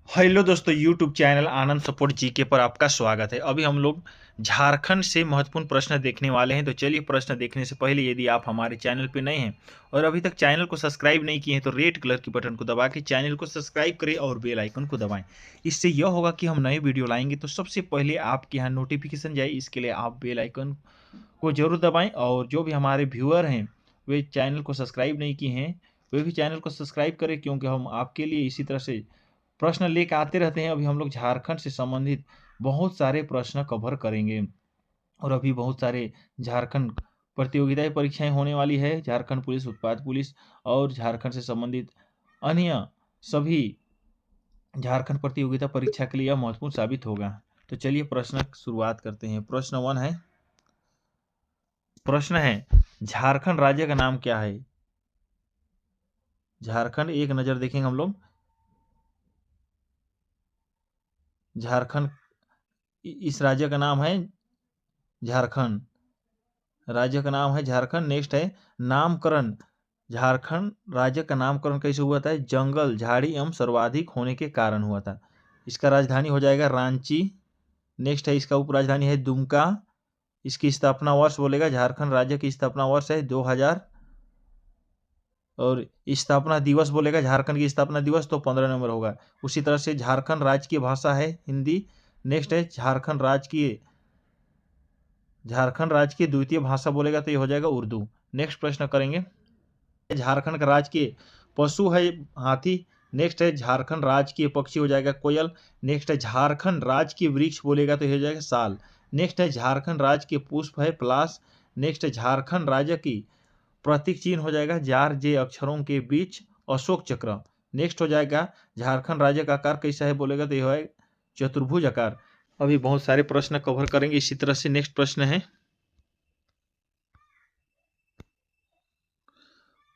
Hello दोस्तों, YouTube channel आनंद support GK पर आपका स्वागत है। अभी हम लोग झारखंड से महत्वपूर्ण प्रश्न देखने वाले हैं। तो चलिए, प्रश्न देखने से पहले यदि आप हमारे चैनल पर नए हैं और अभी तक चैनल को सब्सक्राइब नहीं किए हैं तो रेड कलर की बटन को दबा के चैनल को सब्सक्राइब करें और बेल आइकन को दबाएं। इससे यह होगा कि हम नए वीडियो लाएंगे तो सबसे पहले आपके यहाँ नोटिफिकेशन जाए। इसके लिए आप बेल आइकन को जरूर दबाएं। और जो भी हमारे व्यूअर हैं वे चैनल को सब्सक्राइब नहीं किए हैं वे भी चैनल को सब्सक्राइब करें, क्योंकि हम आपके लिए इसी तरह से प्रश्न लेकर आते रहते हैं। अभी हम लोग झारखंड से संबंधित बहुत सारे प्रश्न कवर करेंगे और अभी बहुत सारे झारखंड प्रतियोगिताएं परीक्षाएं होने वाली है। झारखंड पुलिस, उत्पाद पुलिस और झारखंड से संबंधित अन्य सभी झारखंड प्रतियोगिता परीक्षा के लिए यह महत्वपूर्ण साबित होगा। तो चलिए प्रश्न शुरुआत करते हैं। प्रश्न है झारखंड राज्य का नाम क्या है। झारखंड एक नजर देखेंगे हम लोग। झारखंड, इस राज्य का नाम है झारखंड। राज्य का नाम है झारखंड। नेक्स्ट है नामकरण। झारखंड राज्य का नामकरण कैसे हुआ था? जंगल झाड़ी एवं सर्वाधिक होने के कारण हुआ था। इसका राजधानी हो जाएगा रांची। नेक्स्ट है इसका उपराजधानी है दुमका। इसकी स्थापना वर्ष बोलेगा, झारखंड राज्य की स्थापना वर्ष है 2000। और स्थापना दिवस बोलेगा, झारखंड की स्थापना दिवस तो 15 नवंबर होगा। उसी तरह से झारखंड राज्य की भाषा है हिंदी। नेक्स्ट है झारखंड राज्य की द्वितीय भाषा बोलेगा तो ये हो जाएगा उर्दू। नेक्स्ट प्रश्न करेंगे। झारखंड का राजकीय पशु है हाथी। नेक्स्ट है झारखंड राज्य की पक्षी हो जाएगा कोयल। नेक्स्ट है झारखंड राज्य की वृक्ष बोलेगा तो हो जाएगा साल। नेक्स्ट है झारखंड राज्य के पुष्प है पलाश। नेक्स्ट है झारखंड राज्य की प्रतीक चिन्ह हो जाएगा जार जे अक्षरों के बीच अशोक चक्र। नेक्स्ट हो जाएगा झारखंड राज्य का आकार कैसा है बोलेगा तो यह है चतुर्भुज आकार। अभी बहुत सारे प्रश्न कवर करेंगे इसी तरह से। नेक्स्ट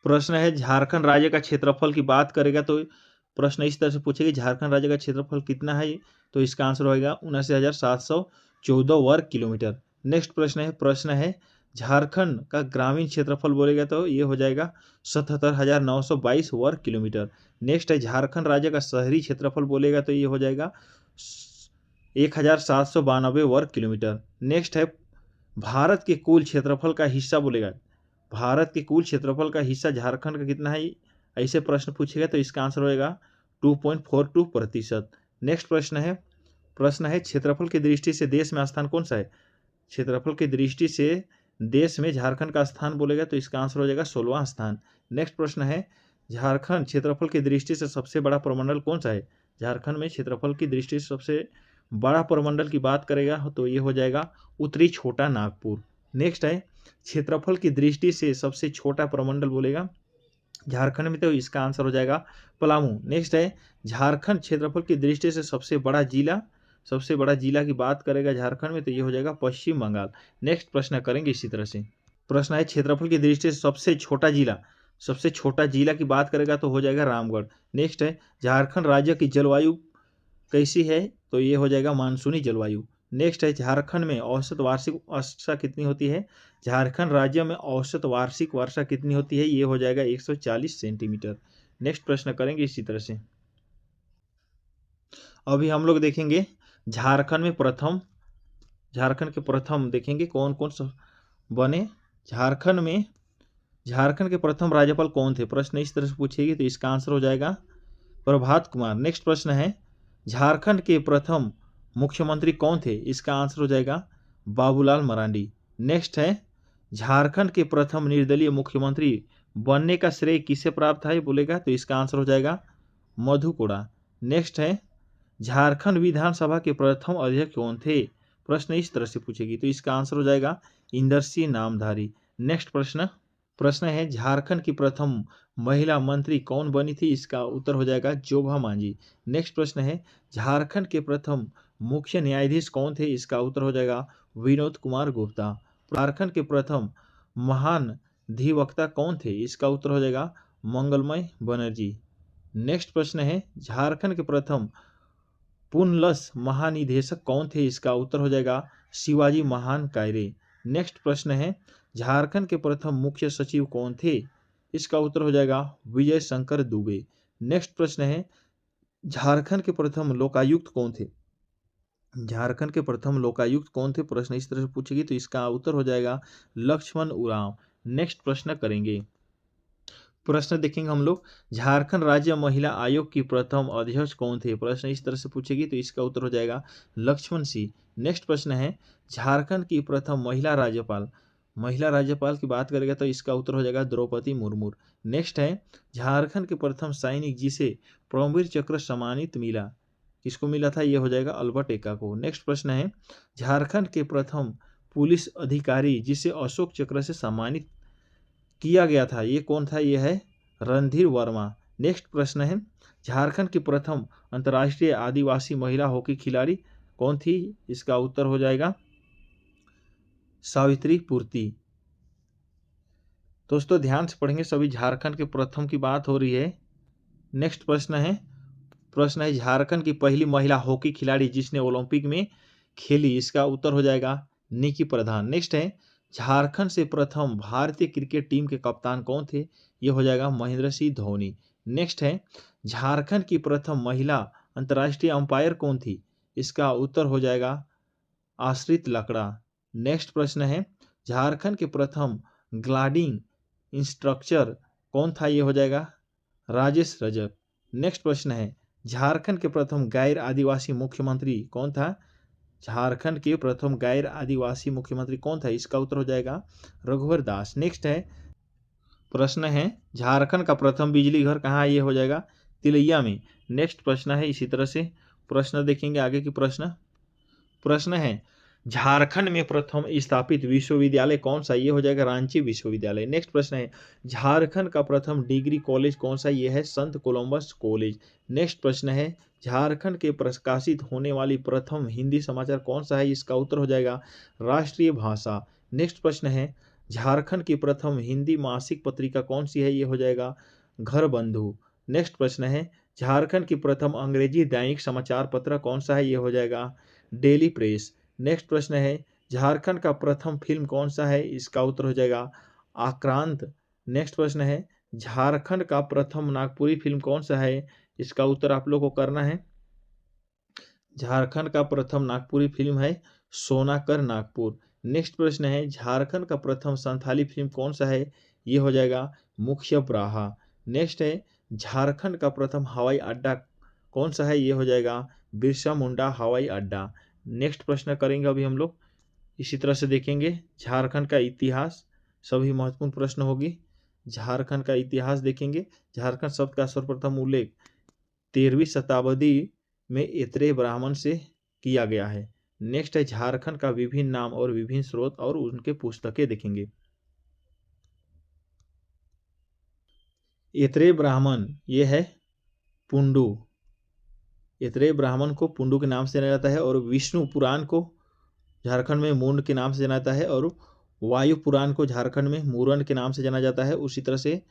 प्रश्न है झारखंड राज्य का क्षेत्रफल की बात करेगा तो प्रश्न इस तरह से पूछेगा, झारखंड राज्य का क्षेत्रफल कितना है? तो इसका आंसर होगा 79,714 वर्ग किलोमीटर। नेक्स्ट प्रश्न है झारखंड का ग्रामीण क्षेत्रफल बोलेगा तो ये हो जाएगा 77,922 वर्ग किलोमीटर। नेक्स्ट है झारखंड राज्य का शहरी क्षेत्रफल बोलेगा तो ये हो जाएगा 1,792 वर्ग किलोमीटर। नेक्स्ट है भारत के कुल क्षेत्रफल का हिस्सा बोलेगा, भारत के कुल क्षेत्रफल का हिस्सा झारखंड का कितना है? ऐसे प्रश्न पूछेगा तो इसका आंसर होगा 2.42%। नेक्स्ट प्रश्न है क्षेत्रफल की दृष्टि से देश में स्थान कौन सा है? क्षेत्रफल की दृष्टि से देश में झारखंड का स्थान बोलेगा तो इसका आंसर हो जाएगा 16वां स्थान। नेक्स्ट प्रश्न है झारखंड क्षेत्रफल की दृष्टि से सबसे बड़ा प्रमंडल कौन सा है? झारखंड में क्षेत्रफल की दृष्टि से सबसे बड़ा प्रमंडल की बात करेगा तो ये हो जाएगा उत्तरी छोटा नागपुर। नेक्स्ट है क्षेत्रफल की दृष्टि से सबसे छोटा प्रमंडल बोलेगा झारखंड में तो इसका आंसर हो जाएगा पलामू। नेक्स्ट है झारखंड क्षेत्रफल की दृष्टि से सबसे बड़ा जिला की बात करेगा झारखंड में तो ये हो जाएगा पश्चिम बंगाल। नेक्स्ट प्रश्न करेंगे इसी तरह से। प्रश्न है क्षेत्रफल की दृष्टि से सबसे छोटा जिला की बात करेगा तो हो जाएगा रामगढ़। नेक्स्ट है झारखंड राज्य की जलवायु कैसी है? तो ये हो जाएगा मानसूनी जलवायु। नेक्स्ट है झारखंड में औसत वार्षिक वर्षा कितनी होती है? झारखंड राज्य में औसत वार्षिक वर्षा कितनी होती है? ये हो जाएगा 140 सेंटीमीटर। नेक्स्ट प्रश्न करेंगे इसी तरह से। अभी हम लोग देखेंगे झारखंड के प्रथम देखेंगे कौन कौन सा बने। झारखंड के प्रथम राज्यपाल कौन थे? प्रश्न इस तरह से पूछेगी तो इसका आंसर हो जाएगा प्रभात कुमार। नेक्स्ट प्रश्न है झारखंड के प्रथम मुख्यमंत्री कौन थे? इसका आंसर हो जाएगा बाबूलाल मरांडी। नेक्स्ट है झारखंड के प्रथम निर्दलीय मुख्यमंत्री बनने का श्रेय किसे प्राप्त है बोलेगा तो इसका आंसर हो जाएगा मधु कोड़ा। नेक्स्ट है झारखंड विधानसभा के प्रथम अध्यक्ष कौन थे? प्रश्न इस तरह से पूछेगी तो इसका आंसर हो जाएगा इंदर सिंह नामधारी। नेक्स्ट प्रश्न है झारखंड की प्रथम महिला मंत्री कौन बनी थी? इसका उत्तर हो जाएगा जोभा मांझी। नेक्स्ट प्रश्न है झारखंड के प्रथम मुख्य न्यायाधीश कौन थे? इसका उत्तर हो जाएगा विनोद कुमार गुप्ता। झारखंड के प्रथम महान अधिवक्ता कौन थे? इसका उत्तर हो जाएगा मंगलमय बनर्जी। नेक्स्ट प्रश्न है झारखंड के प्रथम पुनलस महानिदेशक कौन थे? इसका उत्तर हो जाएगा शिवाजी महान कायरे। नेक्स्ट प्रश्न है झारखंड के प्रथम मुख्य सचिव कौन थे? इसका उत्तर हो जाएगा विजय शंकर दुबे। नेक्स्ट प्रश्न है झारखंड के प्रथम लोकायुक्त कौन थे? झारखंड के प्रथम लोकायुक्त कौन थे? प्रश्न इस तरह से पूछेगी तो इसका उत्तर हो जाएगा लक्ष्मण उरांव। नेक्स्ट प्रश्न करेंगे। प्रश्न देखेंगे हम लोग, झारखंड राज्य महिला आयोग की प्रथम अध्यक्ष कौन थे? प्रश्न इस तरह से पूछेगी तो इसका उत्तर हो जाएगा लक्ष्मण सिंह। नेक्स्ट प्रश्न है, झारखंड की प्रथम महिला राज्यपाल, महिला राज्यपाल की बात करेगा तो इसका उत्तर हो जाएगा द्रौपदी मुर्मू। नेक्स्ट है, झारखंड के प्रथम सैनिक जिसे परमवीर चक्र सम्मानित मिला, किसको मिला था? ये हो जाएगा अल्बर्ट एक्का को। नेक्स्ट प्रश्न है, झारखंड के प्रथम पुलिस अधिकारी जिसे अशोक चक्र से सम्मानित किया गया था, ये कौन था? ये है रणधीर वर्मा। नेक्स्ट प्रश्न है, झारखंड की प्रथम अंतर्राष्ट्रीय आदिवासी महिला हॉकी खिलाड़ी कौन थी? इसका उत्तर हो जाएगा सावित्री पूर्ति। दोस्तों ध्यान से पढ़ेंगे सभी, झारखंड के प्रथम की बात हो रही है। नेक्स्ट प्रश्न है झारखंड की पहली महिला हॉकी खिलाड़ी जिसने ओलंपिक में खेली, इसका उत्तर हो जाएगा निकी प्रधान। नेक्स्ट है, झारखंड से प्रथम भारतीय क्रिकेट टीम के कप्तान कौन थे? ये हो जाएगा महेंद्र सिंह धोनी। नेक्स्ट है, झारखंड की प्रथम महिला अंतर्राष्ट्रीय अंपायर कौन थी? इसका उत्तर हो जाएगा आश्रित लकड़ा। नेक्स्ट प्रश्न है, झारखंड के प्रथम ग्लाइडिंग इंस्ट्रक्टर कौन था? ये हो जाएगा राजेश रजक। नेक्स्ट प्रश्न है, झारखंड के प्रथम गैर आदिवासी मुख्यमंत्री कौन था? झारखंड के प्रथम गैर आदिवासी मुख्यमंत्री कौन था? इसका उत्तर हो जाएगा रघुवर दास। नेक्स्ट है, प्रश्न है, झारखंड का प्रथम बिजली घर कहाँ है? ये हो जाएगा तिलैया में। नेक्स्ट प्रश्न है, इसी तरह से प्रश्न देखेंगे आगे की प्रश्न है, झारखंड में प्रथम स्थापित विश्वविद्यालय कौन सा? ये हो जाएगा रांची विश्वविद्यालय। नेक्स्ट प्रश्न है, झारखंड का प्रथम डिग्री कॉलेज कौन सा? ये है संत कोलंबस कॉलेज। नेक्स्ट प्रश्न है, झारखंड के प्रकाशित होने वाली प्रथम हिंदी समाचार कौन सा है? इसका उत्तर हो जाएगा राष्ट्रीय भाषा। नेक्स्ट प्रश्न है, झारखंड की प्रथम हिंदी मासिक पत्रिका कौन सी है? ये हो जाएगा घर बंधु। नेक्स्ट प्रश्न है, झारखंड की प्रथम अंग्रेजी दैनिक समाचार पत्र कौन सा है? ये हो जाएगा डेली प्रेस। नेक्स्ट प्रश्न है, झारखंड का प्रथम फिल्म कौन सा है? इसका उत्तर हो जाएगा आक्रांत। नेक्स्ट प्रश्न है, झारखंड का प्रथम नागपुरी फिल्म कौन सा है? इसका उत्तर आप लोग को करना है। झारखंड का प्रथम नागपुरी फिल्म है सोनाकर नागपुर। नेक्स्ट प्रश्न है, झारखंड का प्रथम संथाली फिल्म कौन सा है? ये हो जाएगा मुख्य ब्राहा। नेक्स्ट है, झारखंड का प्रथम हवाई अड्डा कौन सा है? ये हो जाएगा बिरसा मुंडा हवाई अड्डा। नेक्स्ट प्रश्न करेंगे अभी हम लोग, इसी तरह से देखेंगे झारखंड का इतिहास, सभी महत्वपूर्ण प्रश्न होगी। झारखंड का इतिहास देखेंगे, झारखंड शब्द का सर्वप्रथम उल्लेख 13वीं शताब्दी में एतरे ब्राह्मण से किया गया है। नेक्स्ट है, झारखंड का विभिन्न नाम और विभिन्न स्रोत और उनके पुस्तकें देखेंगे। एतरे ब्राह्मण ये है पुंडू, एतरे ब्राह्मण को पुंडू के नाम से जाना जाता है, और विष्णु पुराण को झारखंड में मूंड के नाम से जाना जाता है, और वायु पुराण को झारखंड में मूरण के नाम से जाना जाता है। उसी तरह से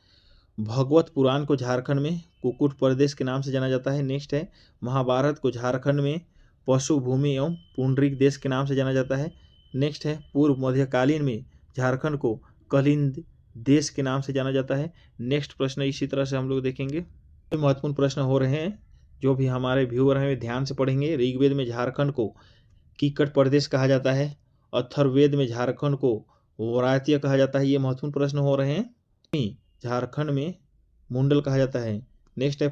भगवत पुराण को झारखंड में कुकुट प्रदेश के नाम से जाना जाता है। नेक्स्ट है, महाभारत को झारखंड में पशु भूमि एवं पुंडरीक देश के नाम से जाना जाता है। नेक्स्ट है, पूर्व मध्यकालीन में झारखंड को कलिंद देश के नाम से जाना जाता है। नेक्स्ट प्रश्न इसी तरह से हम लोग देखेंगे, महत्वपूर्ण प्रश्न हो रहे हैं, जो भी हमारे व्यूअर हैं वे ध्यान से पढ़ेंगे। ऋग्वेद में झारखंड को कीकट प्रदेश कहा जाता है, अथर्ववेद में झारखंड को वरायतीय कहा जाता है, ये महत्वपूर्ण प्रश्न हो रहे हैं। झारखंड में मुंडल कहा जाता है। नेक्स्ट है,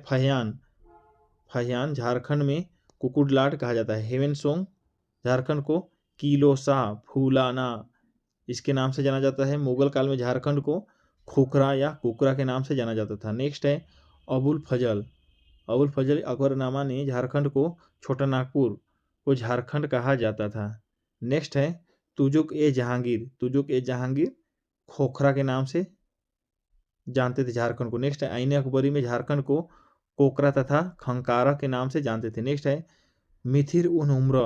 फहियान झारखंड में कुकुडलाट कहा जाता है। हेवेनसोंग झारखंड को किलोसा फूलाना इसके नाम से जाना जाता है। मुगल काल में झारखंड को खुखरा या कुकरा के नाम से जाना जाता था। नेक्स्ट है, अबुल फजल अकबरनामा ने झारखंड को छोटा नागपुर को झारखंड कहा जाता था। नेक्स्ट है, तुजुक ए जहांगीर खोखरा के नाम से जानते थे झारखंड को। नेक्स्ट है, आईने अकबरी में झारखंड को कोकरा तथा खंकारा के नाम से जानते थे। नेक्स्ट है, मिथिर उन उम्र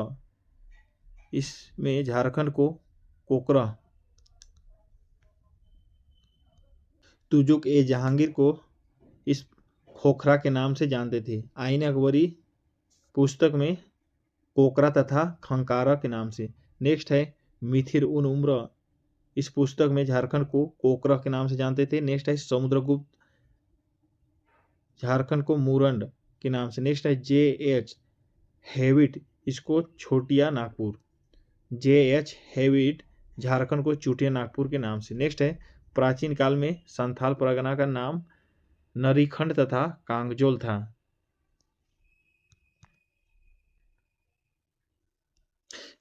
इसमें झारखंड को कोकरा, तुजुक ए जहांगीर को इस खोखरा के नाम से जानते थे। आईने अकबरी पुस्तक में कोकरा तथा खंकारा के नाम से। नेक्स्ट है, मिथिर उन उम्र इस पुस्तक में झारखंड को कोकरा के नाम से जानते थे। नेक्स्ट है, समुद्रगुप्त झारखंड को मुरंड के नाम से। नेक्स्ट है JH हेविट, इसको छोटिया नागपुर। JH हेविट झारखंड को चूटिया नागपुर के नाम से। नेक्स्ट है प्राचीन काल में संथाल परगना का नाम नरीखंड तथा कांगजोल था।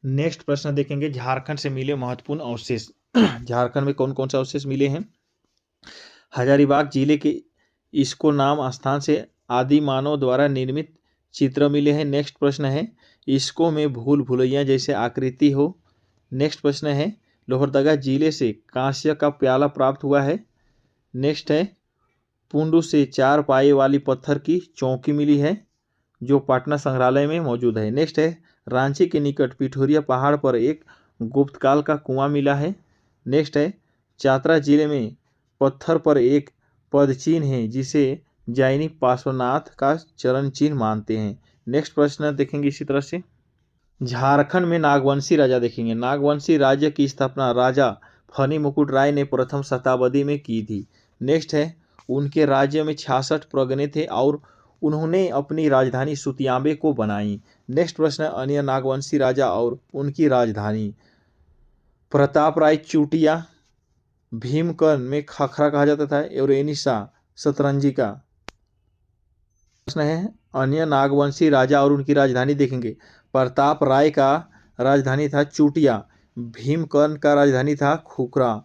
नेक्स्ट प्रश्न देखेंगे झारखंड से मिले महत्वपूर्ण अवशेष। झारखंड में कौन कौन से अवशेष मिले हैं? हजारीबाग जिले के इसको नाम स्थान से आदि मानव द्वारा निर्मित चित्र मिले हैं। नेक्स्ट प्रश्न है इसको में भूल भुलैया जैसे आकृति हो। नेक्स्ट प्रश्न है लोहरदगा जिले से कांस्य का प्याला प्राप्त हुआ है। नेक्स्ट है पुंडू से 4 पाए वाली पत्थर की चौकी मिली है जो पटना संग्रहालय में मौजूद है। नेक्स्ट है रांची के निकट पिठोरिया पहाड़ पर एक गुप्तकाल का कुआं मिला है। नेक्स्ट है चतरा जिले में पत्थर पर एक पदचिन्ह है जिसे जैनी पार्श्वनाथ का चरण चिन्ह मानते हैं। नेक्स्ट प्रश्न देखेंगे इसी तरह से झारखंड में नागवंशी राजा देखेंगे। नागवंशी राज्य की स्थापना राजा फनी मुकुट राय ने प्रथम शताब्दी में की थी। नेक्स्ट है उनके राज्य में 66 परगने थे और उन्होंने अपनी राजधानी सुतियाबे को बनाई। नेक्स्ट प्रश्न है अन्य नागवंशी राजा और उनकी राजधानी। प्रताप राय चूटिया, भीमकर्ण में खखरा कहा जाता था और एनिसा सतरंजी का। प्रश्न है अन्य नागवंशी राजा और उनकी राजधानी देखेंगे। प्रताप राय का राजधानी था चूटिया, भीमकर्ण का राजधानी था खुखरा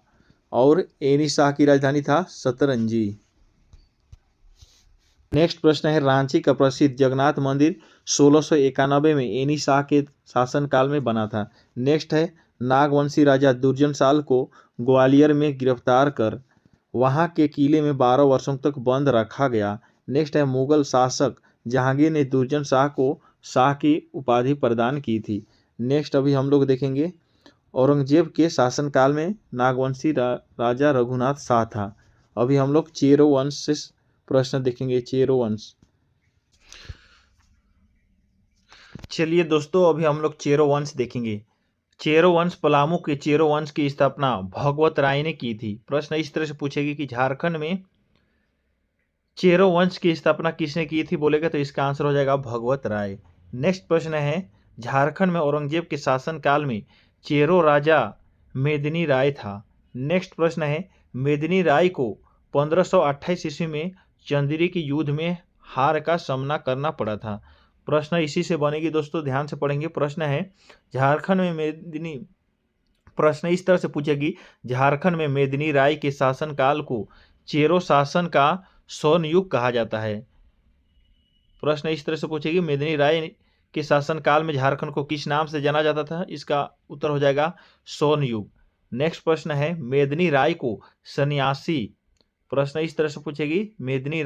और एनिसा की राजधानी था सतरंजी। नेक्स्ट प्रश्न है रांची का प्रसिद्ध जगन्नाथ मंदिर 1691 में एनिसा के शासनकाल में बना था। नेक्स्ट है नागवंशी राजा दुर्जनशाल को ग्वालियर में गिरफ्तार कर वहां के किले में 12 वर्षों तक बंद रखा गया। नेक्स्ट है मुगल शासक जहांगीर ने दुर्जन शाह को शाह की उपाधि प्रदान की थी। नेक्स्ट अभी हम लोग देखेंगे औरंगजेब के शासनकाल में नागवंशी राजा रघुनाथ शाह था। अभी हम लोग चेरो वंश से प्रश्न देखेंगे। चेरो वंश, चलिए दोस्तों अभी हम लोग चेरो वंश देखेंगे। चेरो वंश पलामू के चेरो वंश की स्थापना भगवत राय ने की थी। प्रश्न इस तरह से पूछेगी कि झारखंड में चेरो वंश की स्थापना किसने की थी बोलेगा तो इसका आंसर हो जाएगा भगवत राय। नेक्स्ट प्रश्न है झारखंड में औरंगजेब के शासनकाल में चेरो राजा मेदिनी राय था। नेक्स्ट प्रश्न है मेदिनी राय को 1528 ईस्वी में चंदेरी के युद्ध में हार का सामना करना पड़ा था। प्रश्न इसी से बनेगी दोस्तों, ध्यान से पढ़ेंगे। प्रश्न है झारखंड में मेदिनी, प्रश्न इस तरह से पूछेगी झारखंड में मेदिनी राय के शासनकाल को चेरो शासन का स्वर्ण युग कहा जाता है। प्रश्न इस तरह से पूछेगी मेदिनी राय के शासनकाल में झारखंड को किस नाम से जाना जाता था, इसका उत्तर हो जाएगा स्वर्ण युग। नेक्स्ट प्रश्न है मेदिनी राय को सन्यासी, प्रश्न इस तरह से पूछेगी मेदिनी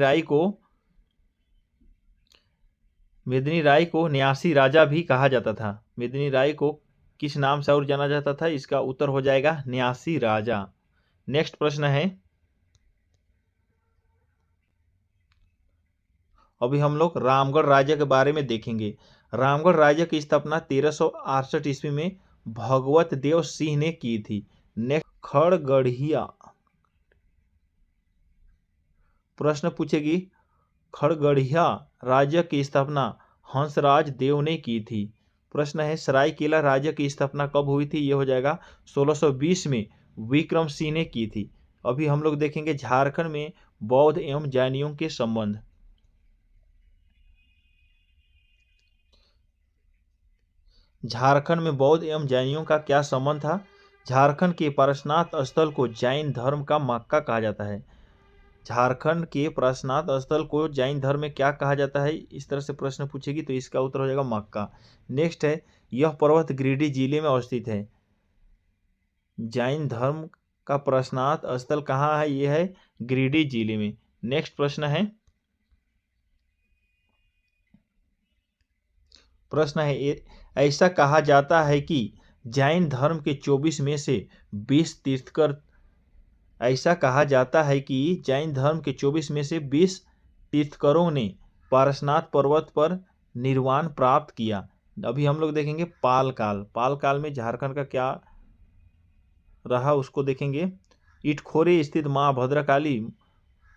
राय को न्यासी राजा भी कहा जाता था। मेदिनी राय को किस नाम से और जाना जाता था, इसका उत्तर हो जाएगा न्यासी राजा। नेक्स्ट प्रश्न है अभी हम लोग रामगढ़ राज्य के बारे में देखेंगे। रामगढ़ राज्य की स्थापना 1368 ईस्वी में भगवत देव सिंह ने की थी। नेक्स्ट खड़गड़िया, प्रश्न पूछेगी खड़गड़िया राज्य की स्थापना हंसराज देव ने की थी। प्रश्न है सरायकेला राज्य की स्थापना कब हुई थी, यह हो जाएगा 1620 में विक्रम सिंह ने की थी। अभी हम लोग देखेंगे झारखंड में बौद्ध एवं जैनियों के संबंध। झारखंड में बौद्ध एवं जैनियों का क्या संबंध था? झारखंड के पारसनाथ स्थल को जैन धर्म का मक्का कहा जाता है। झारखंड के पारसनाथ स्थल को जैन धर्म में क्या कहा जाता है, इस तरह से प्रश्न पूछेगी तो इसका उत्तर हो जाएगा मक्का। नेक्स्ट है यह पर्वत गिरिडीह जिले में अवस्थित है। जैन धर्म का पारसनाथ स्थल कहाँ है, यह है गिरिडीह जिले में। नेक्स्ट प्रश्न है ऐसा कहा जाता है कि जैन धर्म के 24 में से 20 तीर्थकर, ऐसा कहा जाता है कि जैन धर्म के 24 में से 20 तीर्थकरों ने पारसनाथ पर्वत पर निर्वाण प्राप्त किया। अभी हम लोग देखेंगे पालकाल। पालकाल में झारखंड का क्या रहा उसको देखेंगे। इटखोरी स्थित मां भद्रकाली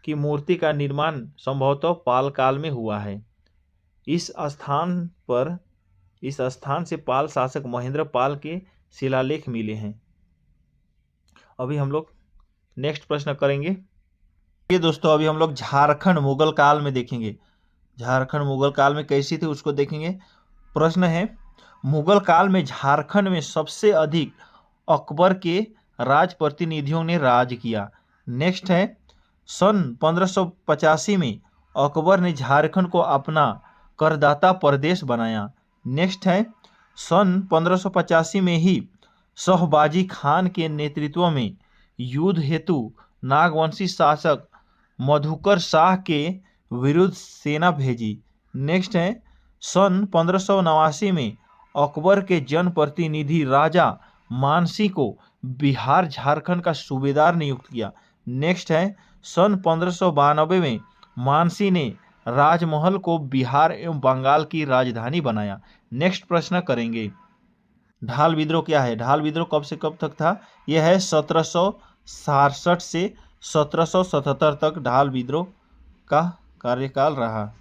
की मूर्ति का निर्माण संभवतः पालकाल में हुआ है। इस स्थान से पाल शासक महेंद्र पाल के शिलालेख मिले हैं। अभी हम लोग नेक्स्ट प्रश्न करेंगे। ये दोस्तों अभी हम लोग झारखंड मुगल काल में देखेंगे। झारखंड मुगल काल में कैसी थी उसको देखेंगे। प्रश्न है, मुगल काल में झारखंड में सबसे अधिक अकबर के राज प्रतिनिधियों ने राज किया। नेक्स्ट है, सन 1585 में अकबर ने झारखंड को अपना करदाता प्रदेश बनाया। नेक्स्ट है, सन 1585 में ही शहबाजी खान के नेतृत्व में युद्ध हेतु नागवंशी शासक मधुकर शाह के विरुद्ध सेना भेजी। नेक्स्ट है, सन 1589 में अकबर के जनप्रतिनिधि राजा मानसी को बिहार झारखंड का सूबेदार नियुक्त किया। नेक्स्ट है, सन 1592 में मानसी ने राजमहल को बिहार एवं बंगाल की राजधानी बनाया। नेक्स्ट प्रश्न करेंगे, ढाल विद्रोह क्या है? ढाल विद्रोह कब से कब तक था? यह है 1767 से 1777 तक ढाल विद्रोह का कार्यकाल रहा।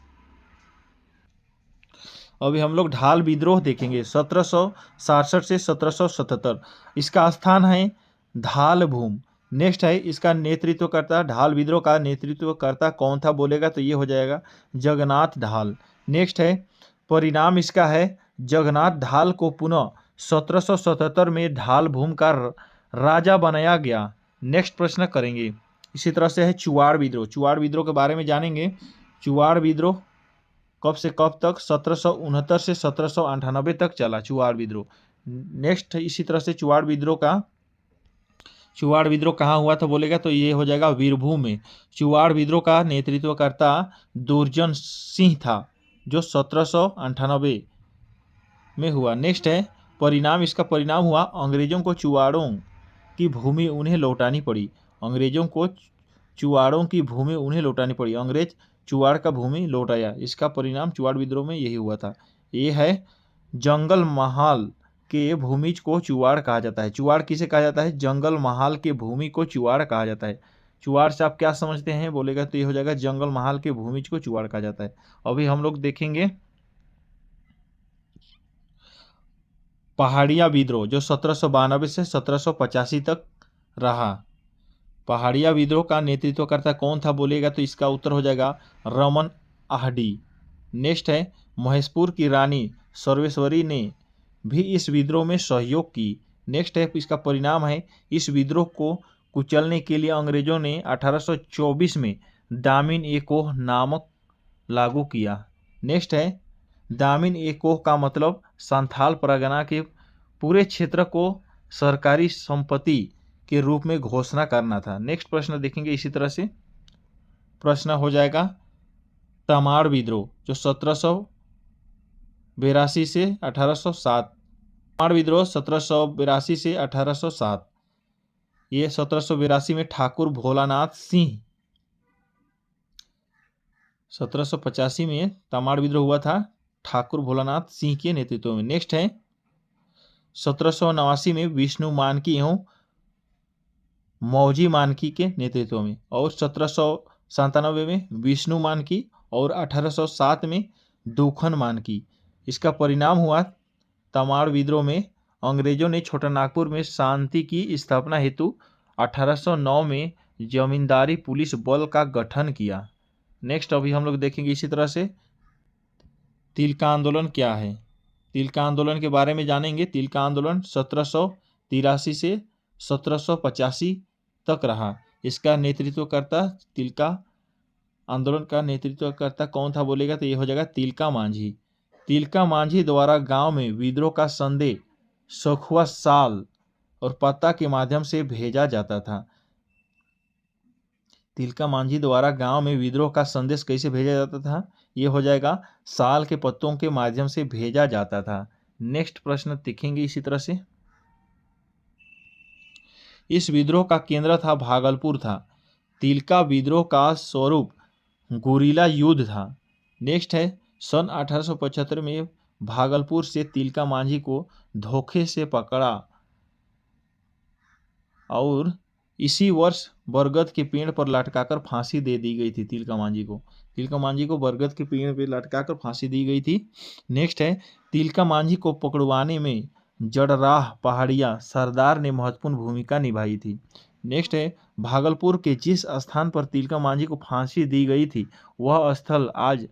अभी हम लोग ढाल विद्रोह देखेंगे 1767 से 1777। इसका स्थान है धालभूम। नेक्स्ट है, इसका नेतृत्वकर्ता, ढाल विद्रोह का नेतृत्वकर्ता कौन था बोलेगा तो ये हो जाएगा जगन्नाथ ढाल। नेक्स्ट है, परिणाम इसका है जगन्नाथ ढाल को पुनः 1777 में ढालभूम का राजा बनाया गया। नेक्स्ट प्रश्न करेंगे। इसी तरह से है चुवाड़ विद्रोह। चुवाड़ विद्रोह के बारे में जानेंगे। चुवाड़ विद्रोह कब से कब तक? 1769 से 1798 तक चला चुवाड़ विद्रोह। नेक्स्ट इसी तरह से चुवाड़ विद्रोह कहाँ हुआ था बोलेगा तो ये हो जाएगा वीरभूम में। चुवाड़ विद्रोह का नेतृत्वकर्ता दुर्जन सिंह था जो 1798 में हुआ। नेक्स्ट है, परिणाम, इसका परिणाम हुआ अंग्रेजों को चुवाड़ों की भूमि उन्हें लौटानी पड़ी। अंग्रेजों को चुवाड़ों की भूमि उन्हें लौटानी पड़ी। अंग्रेज चुवाड़ का भूमि लौटाया। इसका परिणाम चुवाड़ विद्रोह में यही हुआ था। ये है जंगल महाल के भूमि को चुवाड़ कहा जाता है। चुवाड़ किसे कहा जाता है? जंगल महाल के भूमि को चुवाड़ कहा जाता है। चुवाड़ से आप क्या समझते हैं बोलेगा तो ये हो जाएगा जंगल महाल के भूमि को चुवाड़ कहा जाता है। अभी हम लोग देखेंगे पहाड़िया विद्रोह जो 1792 से 1785 तक रहा। पहाड़िया विद्रोह का नेतृत्वकर्ता कौन था बोलेगा तो इसका उत्तर हो जाएगा रमन आहडी। नेक्स्ट है, महेशपुर की रानी सर्वेश्वरी ने भी इस विद्रोह में सहयोग की। नेक्स्ट है, इसका परिणाम है इस विद्रोह को कुचलने के लिए अंग्रेजों ने 1824 में दामिन ए कोह नामक लागू किया। नेक्स्ट है, दामिन ए कोह का मतलब संथाल परगना के पूरे क्षेत्र को सरकारी संपत्ति के रूप में घोषणा करना था। नेक्स्ट प्रश्न देखेंगे। इसी तरह से प्रश्न हो जाएगा तमाड़ विद्रोह जो 1782 से 1807। तमाड़ विद्रोह 1782 से 1807। ये 1782 में ठाकुर भोलानाथ सिंह, 1785 में तमाड़ विद्रोह हुआ था ठाकुर भोलानाथ सिंह के नेतृत्व में। नेक्स्ट है 1789 में विष्णु मानकी एवं मौजी मानकी के नेतृत्व में, और 1797 में विष्णु मानकी और 1807 में दुखन मानकी। इसका परिणाम हुआ तमाड़ विद्रोह में अंग्रेजों ने छोटानागपुर में शांति की स्थापना हेतु 1809 में जमींदारी पुलिस बल का गठन किया। नेक्स्ट अभी हम लोग देखेंगे इसी तरह से तिलका आंदोलन क्या है। तिलका आंदोलन के बारे में जानेंगे। तिलका आंदोलन 1783 से 1785 तक रहा। इसका नेतृत्वकर्ता, तिलका आंदोलन का नेतृत्वकर्ता कौन था बोलेगा तो ये हो जाएगा तिलका मांझी। तिलका मांझी द्वारा गांव में विद्रोह का संदेश सखुआ साल और पत्ता के माध्यम से भेजा जाता था। तिलका मांझी द्वारा गांव में विद्रोह का संदेश कैसे भेजा जाता था? ये हो जाएगा साल के पत्तों के माध्यम से भेजा जाता था। नेक्स्ट प्रश्न देखेंगे इसी तरह से। इस विद्रोह का केंद्र था भागलपुर था। तिलका विद्रोह का स्वरूप गुरिल्ला युद्ध था। नेक्स्ट है सन 1875 में भागलपुर से तिलका मांझी को धोखे से पकड़ा और इसी वर्ष बरगद के पेड़ पर लटकाकर फांसी दे दी गई थी तिलका मांझी को। तिलका मांझी को बरगद के पेड़ पे लटकाकर फांसी दी गई थी। नेक्स्ट है, तिलका मांझी को पकड़वाने में जड़राह पहाड़िया सरदार ने महत्वपूर्ण भूमिका निभाई थी। नेक्स्ट है, भागलपुर के जिस स्थान पर तिलका मांझी को फांसी दी गई थी वह स्थल आज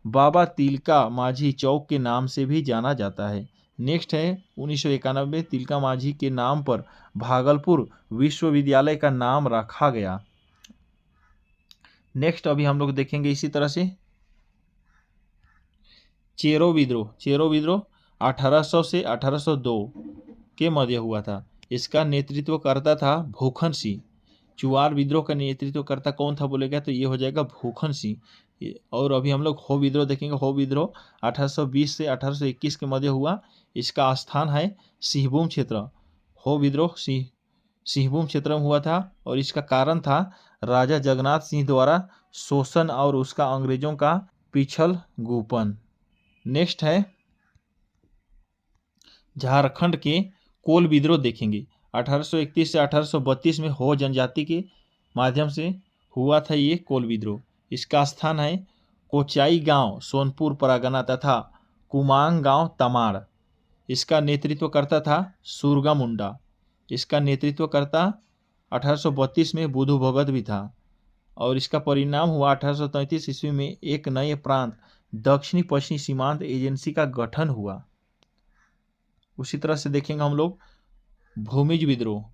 बाबा तिलका मांझी चौक के नाम से भी जाना जाता है। नेक्स्ट है, 1991 तिलका मांझी के नाम पर भागलपुर विश्वविद्यालय का नाम रखा गया। नेक्स्ट अभी हम लोग देखेंगे इसी तरह से चेरो विद्रोह। चेरो विद्रोह 1800 से 1802 के मध्य हुआ था। इसका नेतृत्वकर्ता था भूखन सिंह। चुआर विद्रोह का नेतृत्वकर्ता कौन था बोलेगा तो ये हो जाएगा भूखन सिंह। और अभी हम लोग हो विद्रोह देखेंगे। हो विद्रोह 1820 से 1821 के मध्य हुआ। इसका स्थान है सिंहभूम क्षेत्र। हो विद्रोह सिंहभूम क्षेत्र में हुआ था और इसका कारण था राजा जगन्नाथ सिंह द्वारा शोषण और उसका अंग्रेजों का पिछलगूपन। नेक्स्ट है झारखंड के कोल विद्रोह देखेंगे। 1831 से 1832 में हो जनजाति के माध्यम से हुआ था ये कोल विद्रोह। इसका स्थान है कोचाई गांव सोनपुर परगना तथा कुमांग गांव तमाड़। इसका नेतृत्वकर्ता था सुरगा मुंडा। इसका नेतृत्वकर्ता 1832 में बुधु भगत भी था और इसका परिणाम हुआ 1833 ईस्वी में एक नए प्रांत दक्षिणी पश्चिमी सीमांत एजेंसी का गठन हुआ। उसी तरह से देखेंगे हम लोग भूमिज विद्रोह।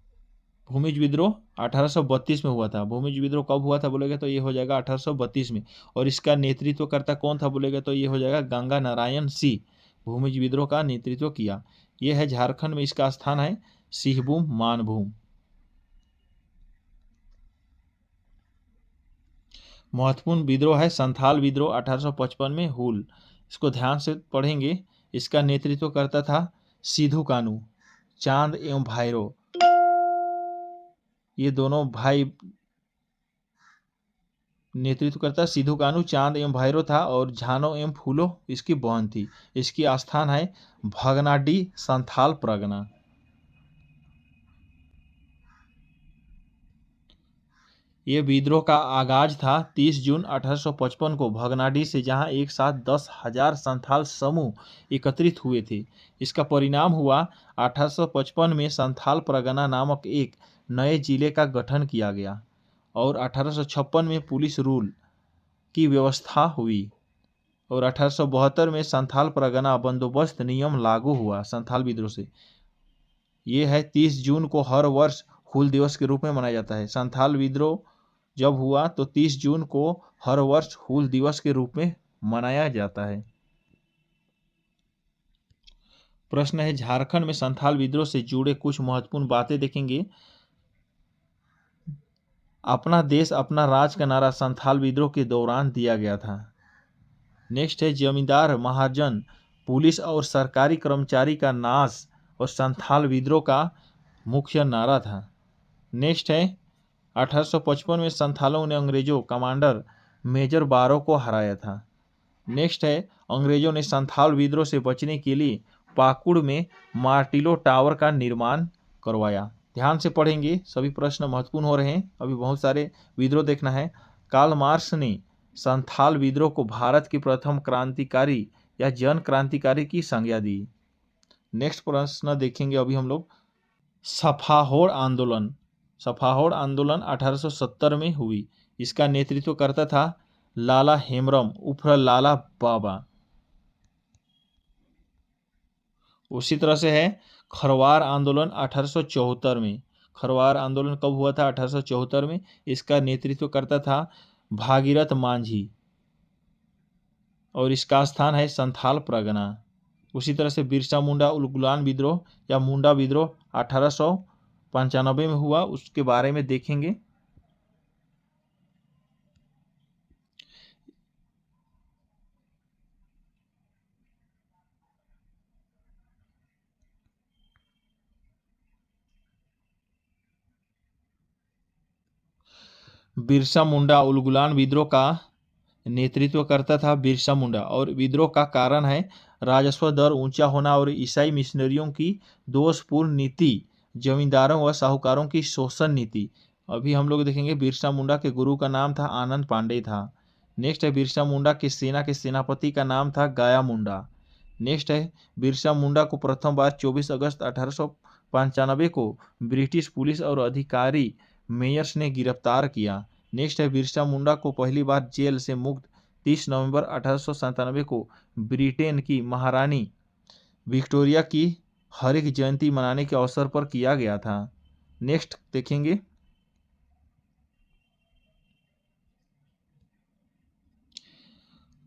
भूमिज विद्रोह 1832 में हुआ था। भूमिज विद्रोह कब हुआ था बोलेगा तो ये हो जाएगा 1832 में और इसका नेतृत्वकर्ता कौन था बोलेगा तो ये हो जाएगा गंगा नारायण सिंह। भूमिज विद्रोह का नेतृत्व किया। यह है झारखंड में। इसका स्थान है सिंहभूम मानभूम। महत्वपूर्ण विद्रोह है संथाल विद्रोह 1855 में हुल। इसको ध्यान से पढ़ेंगे। इसका नेतृत्वकर्ता था सिद्धू कानू चांद एवं भैरो। ये दोनों भाई नेतृत्वकर्ता सिद्धू कानू चांद एवं भैरो था और झानो एवं फूलो इसकी बहन थी। इसकी स्थान है भगनाडीह संथाल परगना। ये विद्रोह का आगाज था 30 जून 1855 को भगनाडीह से, जहां एक साथ 10,000 संथाल समूह एकत्रित हुए थे। इसका परिणाम हुआ 1855 में संथाल परगना नामक एक नए जिले का गठन किया गया और 1856 में पुलिस रूल की व्यवस्था हुई और 1872 में संथाल परगना बंदोबस्त नियम लागू हुआ संथाल विद्रोह से। ये है 30 जून को हर वर्ष हूल दिवस के रूप में मनाया जाता है। संथाल विद्रोह जब हुआ तो 30 जून को हर वर्ष हूल दिवस के रूप में मनाया जाता है। प्रश्न है झारखंड में संथाल विद्रोह से जुड़े कुछ महत्वपूर्ण बातें देखेंगे। अपना देश अपना राज का नारा संथाल विद्रोह के दौरान दिया गया था। नेक्स्ट है जमींदार महाजन पुलिस और सरकारी कर्मचारी का नाश और संथाल विद्रोह का मुख्य नारा था। नेक्स्ट है 1855 में संथालों ने अंग्रेजों कमांडर मेजर बारो को हराया था। नेक्स्ट है अंग्रेजों ने संथाल विद्रोह से बचने के लिए पाकुड़ में मार्टिलो टावर का निर्माण करवाया। ध्यान से पढ़ेंगे, सभी प्रश्न महत्वपूर्ण हो रहे हैं। अभी बहुत सारे विद्रोह देखना है। कार्ल मार्क्स ने संथाल विद्रोह को भारत की प्रथम क्रांतिकारी या जन क्रांतिकारी की संज्ञा दी। नेक्स्ट प्रश्न देखेंगे अभी हम लोग सफाहोड़ आंदोलन। सफाहोड़ आंदोलन 1870 में हुई। इसका नेतृत्व करता था लाला हेमरम उर्फ लाला बाबा। उसी तरह से है खरवार आंदोलन 1874 में। खरवार आंदोलन कब हुआ था? 1874 में। इसका नेतृत्व करता था भागीरथ मांझी और इसका स्थान है संथाल परगना। उसी तरह से बिरसा मुंडा उलगुलान विद्रोह या मुंडा विद्रोह 1895 में हुआ, उसके बारे में देखेंगे। बिरसा मुंडा उलगुलान विद्रोह का नेतृत्व करता था बिरसा मुंडा और विद्रोह का कारण है राजस्व दर ऊंचा होना और ईसाई मिशनरियों की दोषपूर्ण नीति, जमींदारों व साहूकारों की शोषण नीति। अभी हम लोग देखेंगे बिरसा मुंडा के गुरु का नाम था आनंद पांडे था। नेक्स्ट है बिरसा मुंडा की सेना के सेनापति का नाम था गाया मुंडा। नेक्स्ट है बिरसा मुंडा को प्रथम बार 24 अगस्त 1895 को ब्रिटिश पुलिस और अधिकारी मेयर्स ने गिरफ्तार किया। नेक्स्ट है बिरसा मुंडा को पहली बार जेल से मुक्त 30 नवंबर 1897 को ब्रिटेन की महारानी विक्टोरिया की हरित जयंती मनाने के अवसर पर किया गया था। नेक्स्ट देखेंगे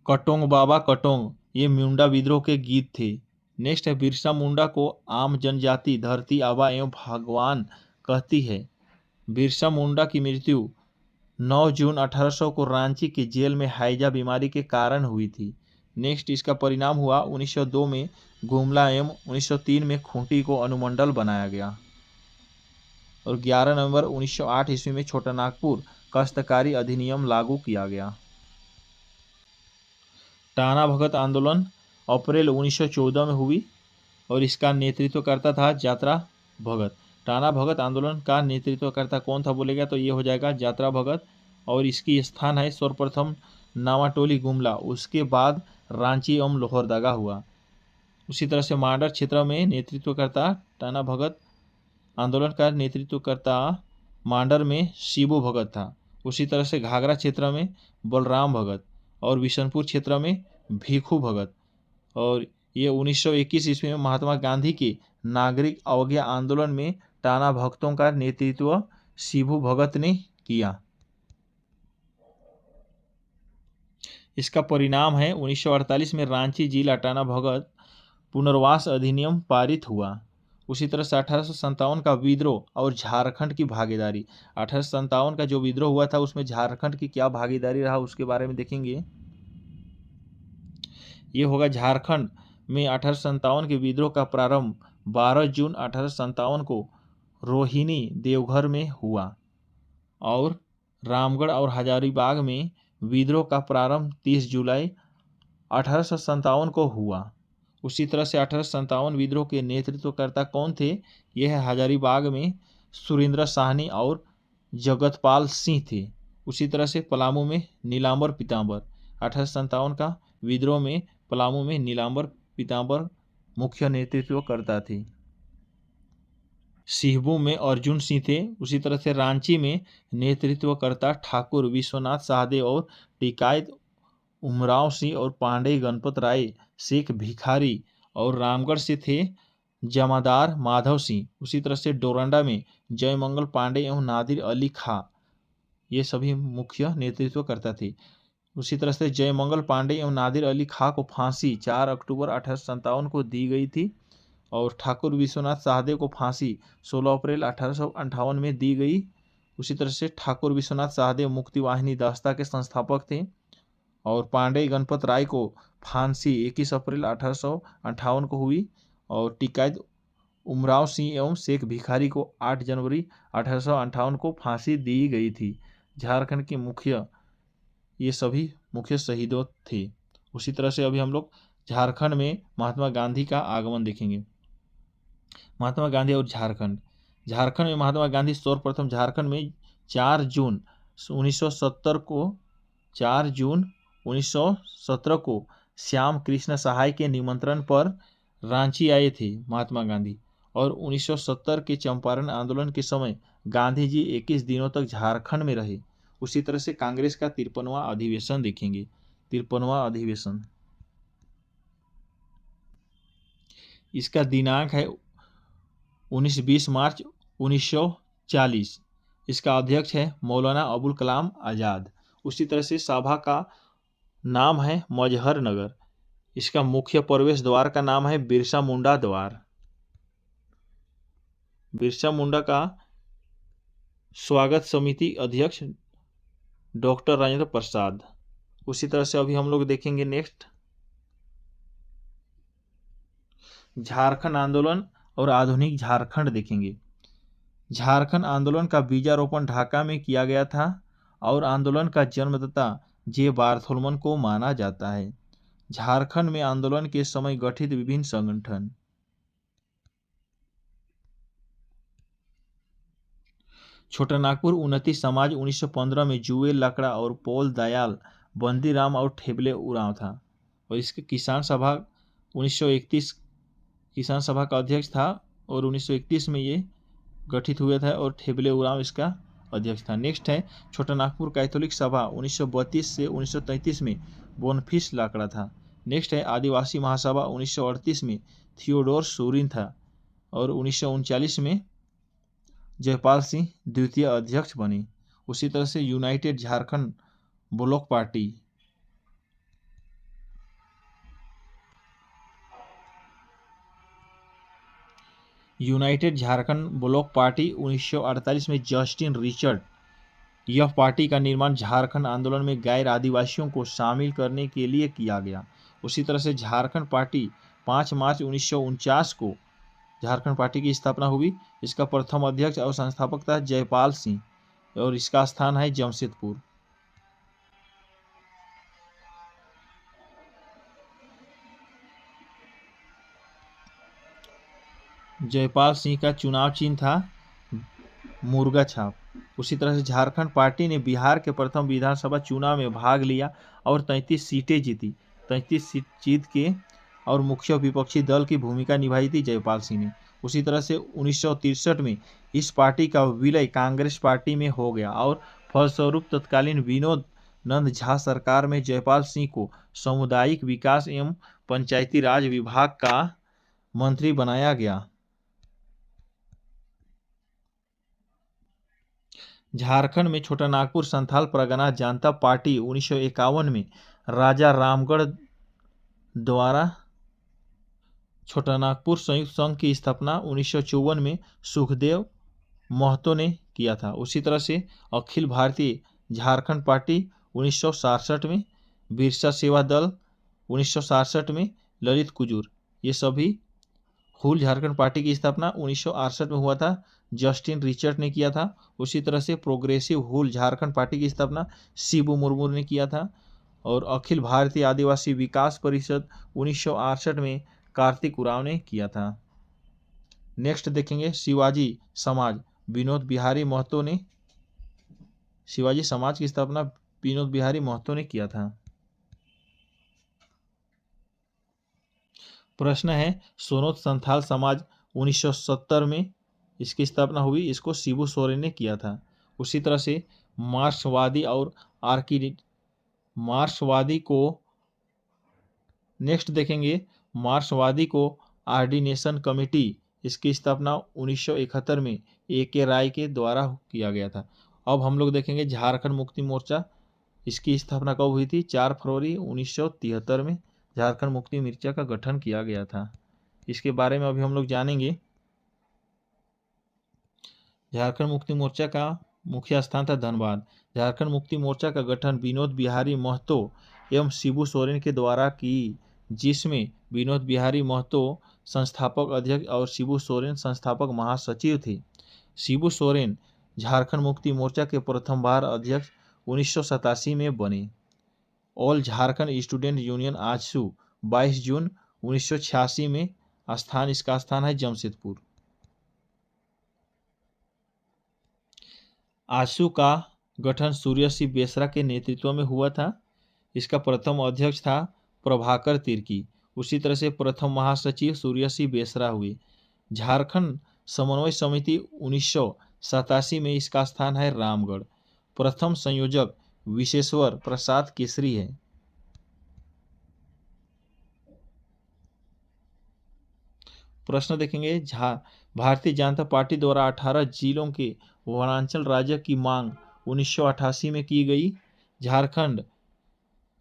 कटोंग बाबा कटोंग, ये मुंडा विद्रोह के गीत थे। नेक्स्ट है बिरसा मुंडा को आम जनजाति धरती आबा एवं भगवान कहती है। बिरसा मुंडा की मृत्यु 9 जून 1800 को रांची के जेल में हैजा बीमारी के कारण हुई थी। नेक्स्ट इसका परिणाम हुआ 1902 में गुमला एवं 1903 में खूंटी को अनुमंडल बनाया गया और 11 नवंबर 1908 ईस्वी में छोटा नागपुर काश्तकारी अधिनियम लागू किया गया। टाना भगत आंदोलन अप्रैल 1914 में हुई और इसका नेतृत्वकर्ता था जात्रा भगत। टाना भगत आंदोलन का नेतृत्वकर्ता कौन था बोलेगा तो ये हो जाएगा जात्रा भगत और इसकी स्थान है सर्वप्रथम नावाटोली गुमला, उसके बाद रांची एवं लोहरदगा हुआ। उसी तरह से मांडर क्षेत्र में नेतृत्वकर्ता टाना भगत आंदोलन का नेतृत्वकर्ता मांडर में शिबू भगत था। उसी तरह से घाघरा क्षेत्र में बलराम भगत और बिशनपुर क्षेत्र में भीखू भगत। और ये 1921 ईस्वी में महात्मा गांधी के नागरिक अवज्ञा आंदोलन में टाना भक्तों का नेतृत्व शिबू भगत ने किया। इसका परिणाम है 1948 में रांची जिला टाना भगत पुनर्वास अधिनियम पारित हुआ। उसी तरह से 1857 का विद्रोह और झारखंड की भागीदारी। 1857 का जो विद्रोह हुआ था उसमें झारखंड की क्या भागीदारी रहा उसके बारे में देखेंगे। ये होगा झारखंड में 1857 के विद्रोह का प्रारंभ 12 जून 1857 को रोहिणी देवघर में हुआ और रामगढ़ और हजारीबाग में विद्रोह का प्रारंभ 30 जुलाई 1857 को हुआ। उसी तरह से 1857 विद्रोह के नेतृत्वकर्ता कौन थे, यह हजारीबाग में सुरेंद्र साहनी और जगतपाल सिंह थे। उसी तरह से पलामू में नीलांबर पीतांबर, 1857 का विद्रोह में पलामू में नीलांबर पीतांबर मुख्य नेतृत्वकर्ता थे। सिहबू में अर्जुन सिंह थे। उसी तरह से रांची में नेतृत्वकर्ता ठाकुर विश्वनाथ साहदेव और टिकायत उमराव सिंह और पांडे गणपत राय शेख भिखारी और रामगढ़ से थे जमादार माधव सिंह। उसी तरह से डोरंडा में जयमंगल पांडे एवं नादिर अली खां, ये सभी मुख्य नेतृत्वकर्ता थे। उसी तरह से जयमंगल पांडे एवं नादिर अली खां को फांसी 4 अक्टूबर 1857 को दी गई थी और ठाकुर विश्वनाथ साहदेव को फांसी 16 अप्रैल 1858 में दी गई। उसी तरह से ठाकुर विश्वनाथ साहदेव मुक्ति वाहिनी दस्ता के संस्थापक थे और पांडे गणपत राय को फांसी 21 अप्रैल 1858 को हुई और टिकायत उमराव सिंह एवं शेख भिखारी को 8 जनवरी 1858 को फांसी दी गई थी। झारखंड के मुख्य ये सभी मुख्य शहीदों थे। उसी तरह से अभी हम लोग झारखंड में महात्मा गांधी का आगमन देखेंगे। महात्मा गांधी और झारखंड। झारखंड में महात्मा गांधी सर्वप्रथम झारखंड में 4 जून 1917 को श्याम कृष्ण सहाय के निमंत्रण पर रांची आए थे महात्मा गांधी और 1970 के चंपारण आंदोलन के समय गांधी जी 21 दिनों तक झारखंड में रहे। उसी तरह से कांग्रेस का 53वां अधिवेशन देखेंगे। 53वां अधिवेशन, इसका दिनांक है 19-20 मार्च 1940। इसका अध्यक्ष है मौलाना अबुल कलाम आज़ाद। उसी तरह से सभा का नाम है मजहर नगर। इसका मुख्य प्रवेश द्वार का नाम है बिरसा मुंडा द्वार। बिरसा मुंडा का स्वागत समिति अध्यक्ष डॉक्टर राजेंद्र प्रसाद। उसी तरह से अभी हम लोग देखेंगे नेक्स्ट झारखंड आंदोलन और आधुनिक झारखंड देखेंगे। झारखंड आंदोलन का बीजारोपण ढाका में किया गया था और आंदोलन का जन्मदाता जे बार्थोलोमन को माना जाता है। झारखंड में आंदोलन के समय गठित विभिन्न संगठन। छोटा नागपुर उन्नति समाज 1915 में जुएल लकड़ा और पॉल दयाल बंदीराम और ठेबले उरांव था। और इसके किसान सभा 1931 किसान सभा का अध्यक्ष था और 1931 में ये गठित हुआ था और ठेबले उरांव इसका अध्यक्ष था। नेक्स्ट है छोटा नागपुर कैथोलिक सभा 1932 से 1933 में बोनफिस लाकड़ा था। नेक्स्ट है आदिवासी महासभा 1938 में थियोडोर सोरिन था और 1939 में जयपाल सिंह द्वितीय अध्यक्ष बने। उसी तरह से United Jharkhand block party United Jharkhand block party 1948 में जस्टिन रिचर्ड। यह पार्टी का निर्माण झारखंड आंदोलन में गैर आदिवासियों को शामिल करने के लिए किया गया। उसी तरह से झारखंड पार्टी 5 मार्च 1949 को झारखंड पार्टी की स्थापना हुई। इसका प्रथम अध्यक्ष और संस्थापक था जयपाल सिंह और इसका स्थान है जमशेदपुर। जयपाल सिंह का चुनाव चिन्ह था मुर्गा छाप। उसी तरह से झारखंड पार्टी ने बिहार के प्रथम विधानसभा चुनाव में भाग लिया और 33 सीटें जीती। 33 सीट जीत के और मुख्य विपक्षी दल की भूमिका निभाई थी जयपाल सिंह ने। उसी तरह से 1963 में इस पार्टी का विलय कांग्रेस पार्टी में हो गया और फलस्वरूप तत्कालीन विनोद नंद झा सरकार में जयपाल सिंह को सामुदायिक विकास एवं पंचायती राज विभाग का मंत्री बनाया गया। झारखंड में छोटा नागपुर संथाल परगना जनता पार्टी 1951 में राजा रामगढ़ द्वारा छोटा नागपुर संयुक्त संघ की स्थापना 1954 में सुखदेव महतो ने किया था। उसी तरह से अखिल भारतीय झारखंड पार्टी 1967 में, बिरसा सेवा दल 1967 में, ललित कुजूर, ये सभी हुल झारखंड पार्टी की स्थापना 1968 में हुआ था, जस्टिन रिचर्ड ने किया था। उसी तरह से प्रोग्रेसिव हुल झारखंड पार्टी की स्थापना शिबू मुर्मू ने किया था और अखिल भारतीय आदिवासी विकास परिषद 1968 में कार्तिक उरांव ने किया था। नेक्स्ट देखेंगे शिवाजी समाज विनोद बिहारी महतो ने, शिवाजी समाज की स्थापना विनोद बिहारी महतो ने किया था। प्रश्न है सोनोत संथाल समाज 1970 में इसकी स्थापना हुई, इसको शिबू सोरेन ने किया था। उसी तरह से मार्क्सवादी को नेक्स्ट देखेंगे मार्क्सवादी को ऑर्डिनेशन कमेटी, इसकी स्थापना 1971 में A.K. राय के द्वारा किया गया था। अब हम लोग देखेंगे झारखंड मुक्ति मोर्चा, इसकी स्थापना कब हुई थी? 4 फरवरी 1973 में झारखंड मुक्ति मोर्चा का गठन किया गया था। इसके बारे में अभी हम लोग जानेंगे। झारखंड मुक्ति मोर्चा का मुख्य स्थान था धनबाद। झारखंड मुक्ति मोर्चा का गठन विनोद बिहारी महतो एवं शिबू सोरेन के द्वारा की, जिसमें विनोद बिहारी महतो संस्थापक अध्यक्ष और शिबू सोरेन संस्थापक महासचिव थे। शिबू सोरेन झारखंड मुक्ति मोर्चा के प्रथम बार अध्यक्ष 1987 में बने। All Jharkhand student union AJSU 22 जून 1986 में इसका स्थान है जमशेदपुर। आजसू का गठन सूर्य सिंह बेसरा के नेतृत्व में हुआ था। इसका प्रथम अध्यक्ष था प्रभाकर तिर्की। उसी तरह से प्रथम महासचिव सूर्य सिंह बेसरा हुए। झारखंड समन्वय समिति 1987 में इसका स्थान है रामगढ़। प्रथम संयोजक विशेश्वर प्रसाद केसरी है। प्रश्न देखेंगे भारतीय जनता पार्टी द्वारा 18 जिलों के वनांचल राज्य की मांग 1988 में की गई। झारखंड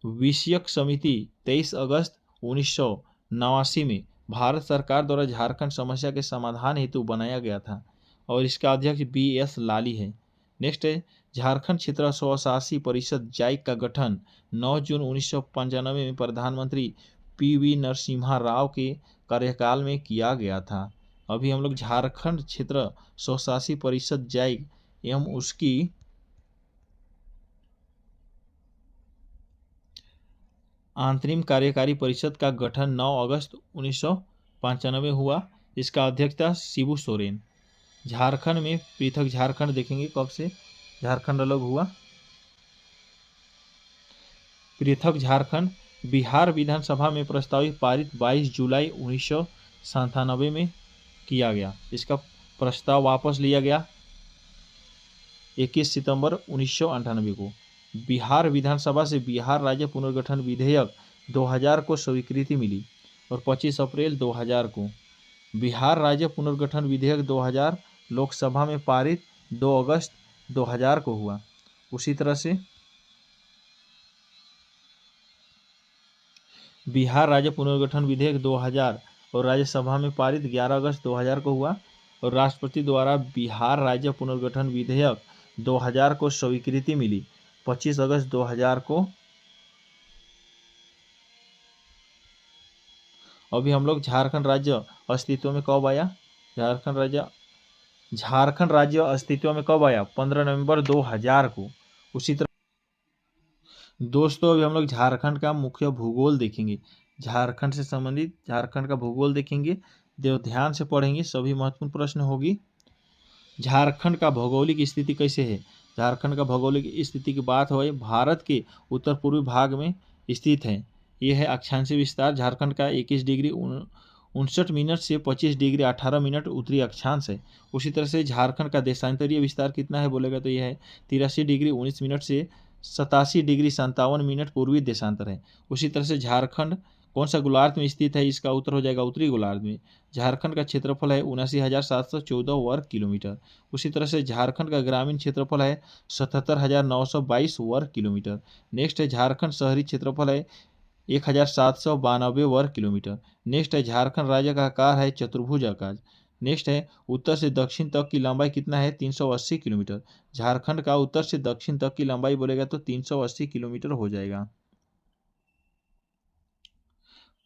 विषयक समिति 23 अगस्त 1989 में भारत सरकार द्वारा झारखंड समस्या के समाधान हेतु बनाया गया था और इसका अध्यक्ष BS लाली है। नेक्स्ट है झारखंड क्षेत्र स्वशासी परिषद जाइक का गठन 9 जून 1995 में प्रधानमंत्री PV नरसिम्हा राव के कार्यकाल में किया गया था। अभी हम लोग झारखंड क्षेत्र स्वशासी परिषद जाइक एवं उसकी अंतरिम कार्यकारी परिषद का गठन 9 अगस्त 1995 हुआ। इसका अध्यक्ष था शिबू सोरेन। झारखंड में पृथक झारखंड देखेंगे कब से झारखंड अलग हुआ। पृथक झारखंड बिहार विधानसभा में प्रस्तावित पारित 22 जुलाई 1997 में किया गया। इसका प्रस्ताव वापस लिया गया 21 सितंबर 1998 को। बिहार विधानसभा से बिहार राज्य पुनर्गठन विधेयक 2000 को स्वीकृति मिली और 25 अप्रैल 2000 को बिहार राज्य पुनर्गठन विधेयक 2000 लोकसभा में पारित 2 अगस्त 2000 को हुआ। उसी तरह से बिहार राज्य पुनर्गठन विधेयक 2000 और राज्यसभा में पारित 11 अगस्त 2000 को हुआ और राष्ट्रपति द्वारा बिहार राज्य पुनर्गठन विधेयक 2000 को स्वीकृति मिली 25 अगस्त 2000 को। अभी हम लोग झारखंड राज्य अस्तित्व में कब आया? झारखंड राज्य अस्तित्व में कब आया? 15 नवंबर 2000 को। उसी तरह दोस्तों अभी हम लोग झारखंड का मुख्य भूगोल देखेंगे। झारखंड से संबंधित झारखंड का भूगोल देखेंगे, ध्यान से पढ़ेंगे, सभी महत्वपूर्ण प्रश्न होगी। झारखंड का भौगोलिक स्थिति कैसे है? झारखंड का भौगोलिक स्थिति की बात हो, भारत के उत्तर पूर्वी भाग में स्थित है। यह है अक्षांशीय विस्तार। झारखंड का 21 डिग्री 59 मिनट से 25 डिग्री 18 मिनट उत्तरी अक्षांश है। उसी तरह से झारखंड का देशांतरीय विस्तार कितना है बोलेगा तो यह है 83 डिग्री 19 मिनट से 87 डिग्री 57 मिनट पूर्वी देशांतर है। उसी तरह से झारखंड कौन सा गोलार्ध में स्थित है? इसका उत्तर हो जाएगा उत्तरी गोलार्ध में। झारखंड का क्षेत्रफल है 79,714 वर्ग किलोमीटर। उसी तरह से झारखंड का ग्रामीण क्षेत्रफल है 77,922 वर्ग किलोमीटर। नेक्स्ट है झारखंड शहरी क्षेत्रफल है 1,792 वर्ग किलोमीटर। नेक्स्ट है झारखंड राज्य का आकार है चतुर्भुज आकार। नेक्स्ट है उत्तर से दक्षिण तक की लंबाई कितना है? 380 किलोमीटर। झारखंड का उत्तर से दक्षिण तक की लंबाई बोलेगा तो 380 किलोमीटर हो जाएगा।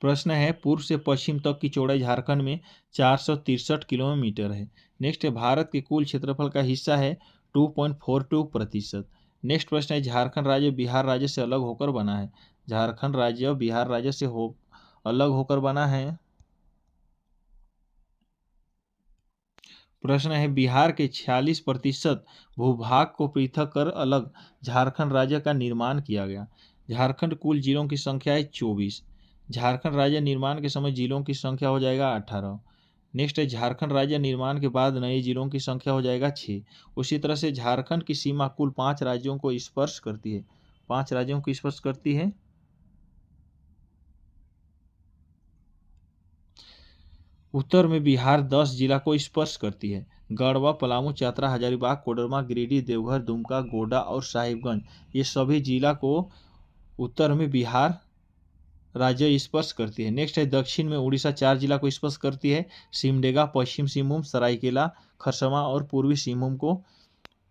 प्रश्न है पूर्व से पश्चिम तक की चौड़ाई झारखंड में 463 किलोमीटर है। नेक्स्ट है भारत के कुल क्षेत्रफल का हिस्सा है 2.42%। नेक्स्ट प्रश्न है झारखंड राज्य बिहार राज्य से अलग होकर बना है। झारखंड राज्य बिहार राज्य से अलग होकर बना है। प्रश्न है बिहार के 46% भूभाग को पृथक कर अलग झारखंड राज्य का निर्माण किया गया। झारखंड कुल जिलों की संख्या है 24। झारखंड राज्य निर्माण के समय जिलों की संख्या हो जाएगा 18। नेक्स्ट है झारखंड राज्य निर्माण के बाद नए जिलों की संख्या हो जाएगा 6। उसी तरह से झारखंड की सीमा कुल 5 राज्यों को स्पर्श करती है। 5 राज्यों को स्पर्श करती है। उत्तर में बिहार 10 जिला को स्पर्श करती है। गढ़वा, पलामू, चतरा, हजारीबाग, कोडरमा, गिरिडीह, देवघर, दुमका, गोड्डा और साहिबगंज, ये सभी जिला को उत्तर में बिहार राज्य स्पर्श करती है। नेक्स्ट है दक्षिण में उड़ीसा 4 जिला को स्पर्श करती है। सिमडेगा, पश्चिम सिंहभूम, सरायकेला, खरसावां और पूर्वी सिंहभूम को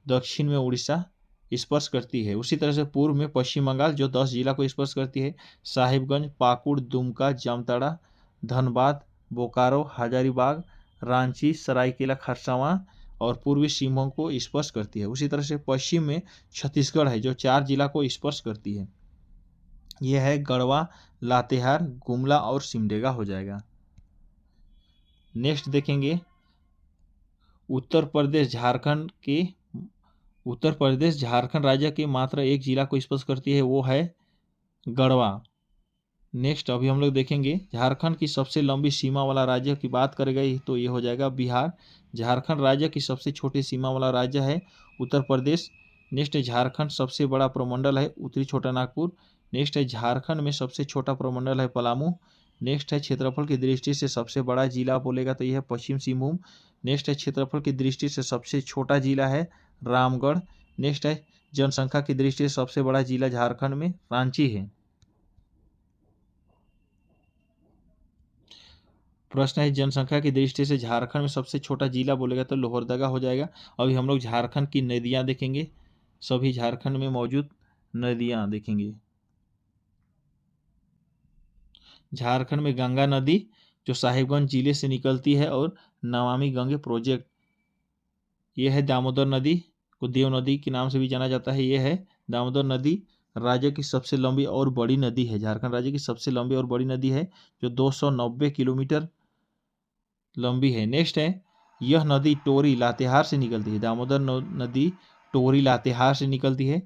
दक्षिण में उड़ीसा स्पर्श करती है। उसी तरह से पूर्व में पश्चिम बंगाल जो 10 जिला को स्पर्श करती है। साहिबगंज, पाकुड़, दुमका, जामताड़ा, धनबाद, बोकारो, हजारीबाग, रांची, सरायकेला, खरसावां और पूर्वी सिंहभूम को स्पर्श करती है। उसी तरह से पश्चिम में छत्तीसगढ़ है जो 4 जिला को स्पर्श करती है। यह है गढ़वा, लातेहार, गुमला और सिमडेगा हो जाएगा। नेक्स्ट देखेंगे उत्तर प्रदेश झारखंड राज्य के मात्र एक जिला को स्पर्श करती है, वो है गढ़वा। नेक्स्ट अभी हम लोग देखेंगे झारखंड की सबसे लंबी सीमा वाला राज्य की बात करेगा तो ये हो जाएगा बिहार। झारखंड राज्य की सबसे छोटी सीमा वाला राज्य है उत्तर प्रदेश। नेक्स्ट है झारखंड सबसे बड़ा प्रमंडल है उत्तरी छोटा नागपुर। नेक्स्ट है झारखंड में सबसे छोटा प्रमंडल है पलामू। नेक्स्ट है क्षेत्रफल की दृष्टि से सबसे बड़ा जिला बोलेगा तो यह है पश्चिम सिंहभूम। नेक्स्ट है क्षेत्रफल की दृष्टि से सबसे छोटा जिला है रामगढ़। नेक्स्ट है जनसंख्या की दृष्टि से सबसे बड़ा जिला झारखंड में रांची है। प्रश्न है जनसंख्या की दृष्टि से झारखंड में सबसे छोटा जिला बोलेगा तो लोहरदगा हो जाएगा। अभी हम लोग झारखंड की नदियां देखेंगे, सभी झारखंड में मौजूद नदियां देखेंगे। झारखंड में गंगा नदी जो साहिबगंज जिले से निकलती है और नमामि गंगे प्रोजेक्ट, यह है दामोदर नदी को देव नदी के नाम से भी जाना जाता है। यह है दामोदर नदी राज्य की सबसे लंबी और बड़ी नदी है। झारखंड राज्य की सबसे लंबी और बड़ी नदी है जो 290 किलोमीटर लंबी है। नेक्स्ट है यह नदी टोरी लातेहार से निकलती है। दामोदर नदी टोरी लातेहार से निकलती है।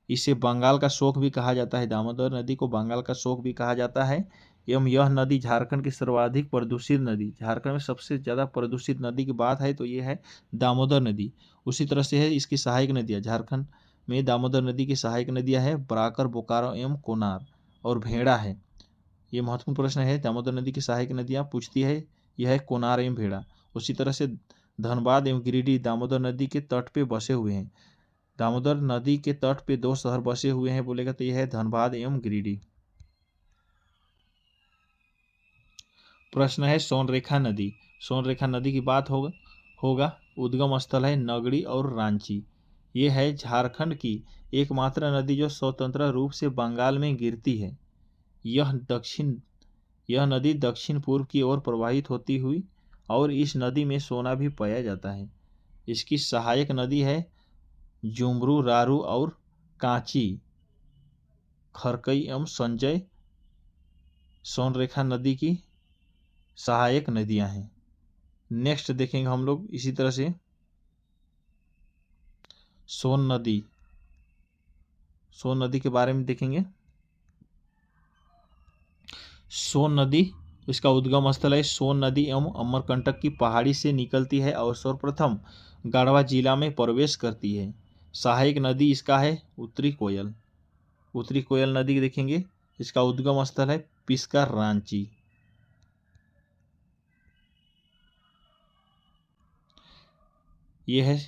इसे बंगाल का शोक भी कहा जाता है। दामोदर नदी को बंगाल का शोक भी कहा जाता है। एवं यह नदी झारखंड की सर्वाधिक प्रदूषित नदी, झारखंड में सबसे ज़्यादा प्रदूषित नदी की बात है तो ये है दामोदर नदी। उसी तरह से है इसकी सहायक नदियाँ, झारखंड में दामोदर नदी की सहायक नदियाँ है बराकर, बोकारो एवं कोनार और भेड़ा है। ये महत्वपूर्ण प्रश्न है। दामोदर नदी की सहायक नदियाँ पूछती है, यह है कोनार एवं भेड़ा। उसी तरह से धनबाद एवं गिरिडीह दामोदर नदी के तट पे बसे हुए हैं। दामोदर नदी के तट पे दो शहर बसे हुए हैं बोलेगा तो यह है धनबाद एवं गिरिडीह। प्रश्न है सोनरेखा नदी। सोनरेखा नदी की बात होगा उद्गम स्थल है नगड़ी और रांची। ये है झारखंड की एकमात्र नदी जो स्वतंत्र रूप से बंगाल में गिरती है। यह नदी दक्षिण पूर्व की ओर प्रवाहित होती हुई और इस नदी में सोना भी पाया जाता है। इसकी सहायक नदी है जुमरू, रारू और कांची। खरकई एवं संजय सोनरेखा नदी की सहायक नदियां हैं। नेक्स्ट देखेंगे हम लोग इसी तरह से सोन नदी के बारे में देखेंगे। सोन नदी, इसका उद्गम स्थल है सोन नदी एवं अमरकंटक की पहाड़ी से निकलती है और सर्वप्रथम गढ़वा जिला में प्रवेश करती है। सहायक नदी इसका है उत्तरी कोयल। उत्तरी कोयल नदी देखेंगे, इसका उद्गम स्थल है पिस्का, रांची। यह है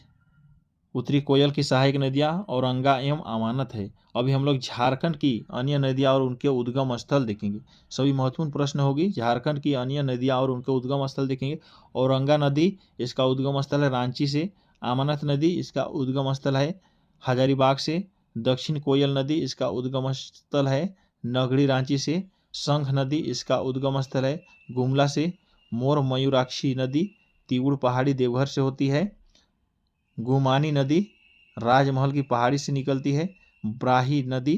उत्तरी कोयल की सहायक नदियां औरंगा एवं अमानत है। अभी हम लोग झारखंड की अन्य नदियां और उनके उद्गम स्थल देखेंगे। सभी महत्वपूर्ण प्रश्न होगी। झारखंड की अन्य नदियां और उनके उद्गम स्थल देखेंगे। औरंगा नदी, इसका उद्गम स्थल है रांची से। अमानत नदी, इसका उद्गम स्थल है हजारीबाग से। दक्षिण कोयल नदी, इसका उद्गम स्थल है नगड़ी, रांची से। शंख नदी, इसका उद्गम स्थल है गुमला से। मोर मयूराक्षी नदी तिगुड़ पहाड़ी देवघर से होती है। गुमानी नदी राजमहल की पहाड़ी से निकलती है। ब्राही नदी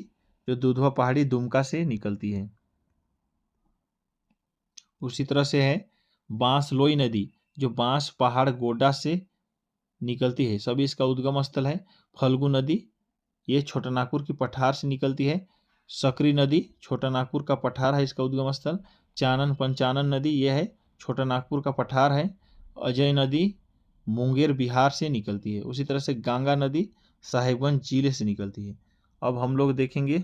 जो दुधवा पहाड़ी दुमका से निकलती है। उसी तरह से है बांसलोई नदी जो बांस पहाड़ गोड्डा से निकलती है। सभी इसका उद्गम स्थल है। फल्गु नदी, ये छोटा नागपुर की पठार से निकलती है। सकरी नदी छोटा नागपुर का पठार है, इसका उद्गम स्थल। चानन पंचानन नदी, यह है छोटा नागपुर का पठार है। अजय नदी मुंगेर बिहार से निकलती है। उसी तरह से गंगा नदी साहिबगंज जिले से निकलती है। अब हम लोग देखेंगे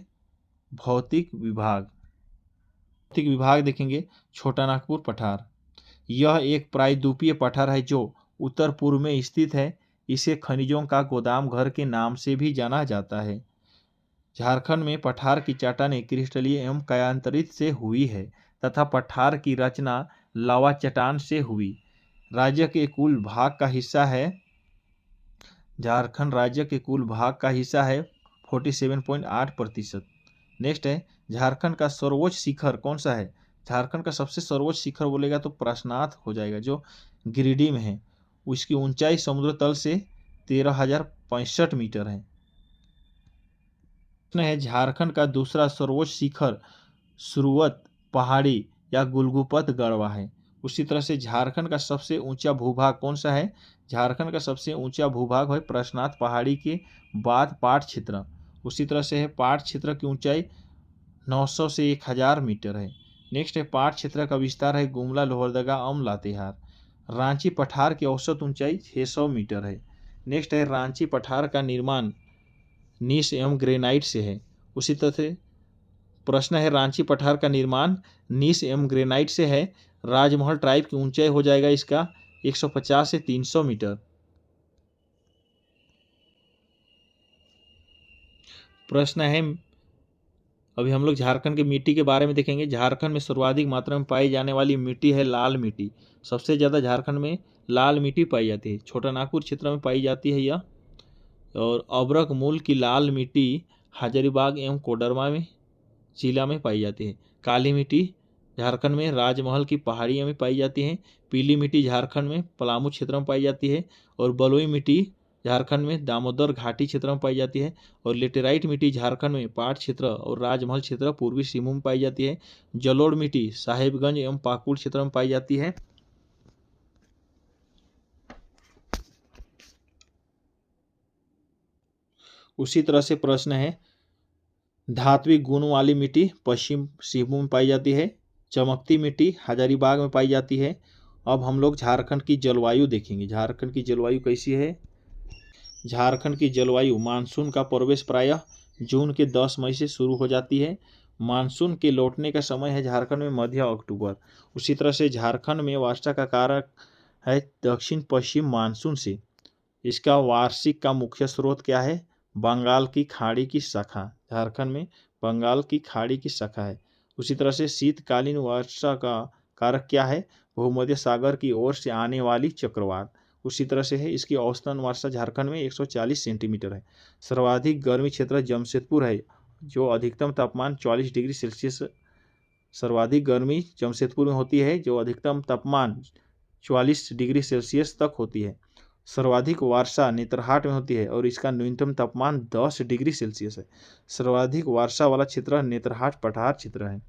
भौतिक विभाग। भौतिक विभाग देखेंगे छोटा नागपुर पठार। यह एक प्रायद्वीपीय पठार है जो उत्तर पूर्व में स्थित है। इसे खनिजों का गोदाम घर के नाम से भी जाना जाता है। झारखंड में पठार की चट्टानें क्रिस्टलीय एवं कायांतरित से हुई है तथा पठार की रचना लावा चट्टान से हुई। राज्य के कुल भाग का हिस्सा है, झारखंड राज्य के कुल भाग का हिस्सा है 47.8%। नेक्स्ट है झारखंड का सर्वोच्च शिखर कौन सा है। झारखंड का सबसे सर्वोच्च शिखर बोलेगा तो पार्श्वनाथ हो जाएगा जो गिरिडीह में है। उसकी ऊंचाई समुद्र तल से 13,065 मीटर है। है झारखंड का दूसरा सर्वोच्च शिखर सुरवत पहाड़ी या गुलगुपत गढ़वा है। उसी तरह से झारखंड का सबसे ऊंचा भूभाग कौन सा है। झारखंड का सबसे ऊंचा भूभाग है पार्श्वनाथ पहाड़ी के बाद पाट क्षेत्र। उसी तरह से है पाट क्षेत्र की ऊंचाई 900 से 1000 मीटर है। नेक्स्ट है पाट क्षेत्र का विस्तार है गुमला, लोहरदगा एवं लातेहार। रांची पठार की औसत ऊंचाई 600 मीटर है। नेक्स्ट है रांची पठार का निर्माण नीस एवं ग्रेनाइट से है। उसी तरह से प्रश्न है रांची पठार का निर्माण नीस एवं ग्रेनाइट से है। राजमहल ट्राइब की ऊंचाई हो जाएगा इसका 150 से 300 मीटर। प्रश्न है अभी हम लोग झारखंड की मिट्टी के बारे में देखेंगे। झारखंड में सर्वाधिक मात्रा में पाई जाने वाली मिट्टी है लाल मिट्टी। सबसे ज़्यादा झारखंड में लाल मिट्टी पाई जाती है। छोटा नागपुर क्षेत्र में पाई जाती है यह। और अब्रक मूल की लाल मिट्टी हजारीबाग एवं कोडरमा में जिला में पाई जाती है। काली मिट्टी झारखंड में राजमहल की पहाड़ियों में पाई जाती है। पीली मिट्टी झारखंड में पलामू क्षेत्र में पाई जाती है। और बलुई मिट्टी झारखंड में दामोदर घाटी क्षेत्र में पाई जाती है। और लेटेराइट मिट्टी झारखंड में पाट क्षेत्र और राजमहल क्षेत्र पूर्वी सिंहभूम में पाई जाती है। जलोढ़ मिट्टी साहेबगंज एवं पाकुड़ क्षेत्र में पाई जाती है। उसी तरह से प्रश्न है, धात्विक गुण वाली मिट्टी पश्चिम सिंहभूम में पाई जाती है, चमकती मिट्टी हजारीबाग में पाई जाती है। अब हम लोग झारखंड की जलवायु देखेंगे। झारखंड की जलवायु कैसी है। झारखंड की जलवायु, मानसून का प्रवेश प्रायः जून के 10 मई से शुरू हो जाती है। मानसून के लौटने का समय है झारखंड में मध्य अक्टूबर। उसी तरह से झारखंड में वर्षा का कारक है दक्षिण पश्चिम मानसून से। इसका वार्षिक का मुख्य स्रोत क्या है, बंगाल की खाड़ी की शाखा। झारखंड में बंगाल की खाड़ी की शाखा है। उसी तरह से शीतकालीन वर्षा का कारक क्या है, भूमध्य सागर की ओर से आने वाली चक्रवात। उसी तरह से है, इसकी औसतन वर्षा झारखंड में 140 सेंटीमीटर है। सर्वाधिक गर्मी क्षेत्र जमशेदपुर है, जो अधिकतम तापमान 40 डिग्री सेल्सियस, सर्वाधिक गर्मी जमशेदपुर में होती है, जो अधिकतम तापमान 44 डिग्री सेल्सियस तक होती है। सर्वाधिक वर्षा नेतरहाट में होती है और इसका न्यूनतम तापमान 10 डिग्री सेल्सियस है। सर्वाधिक वर्षा वाला क्षेत्र नेतरहाट पठार क्षेत्र है।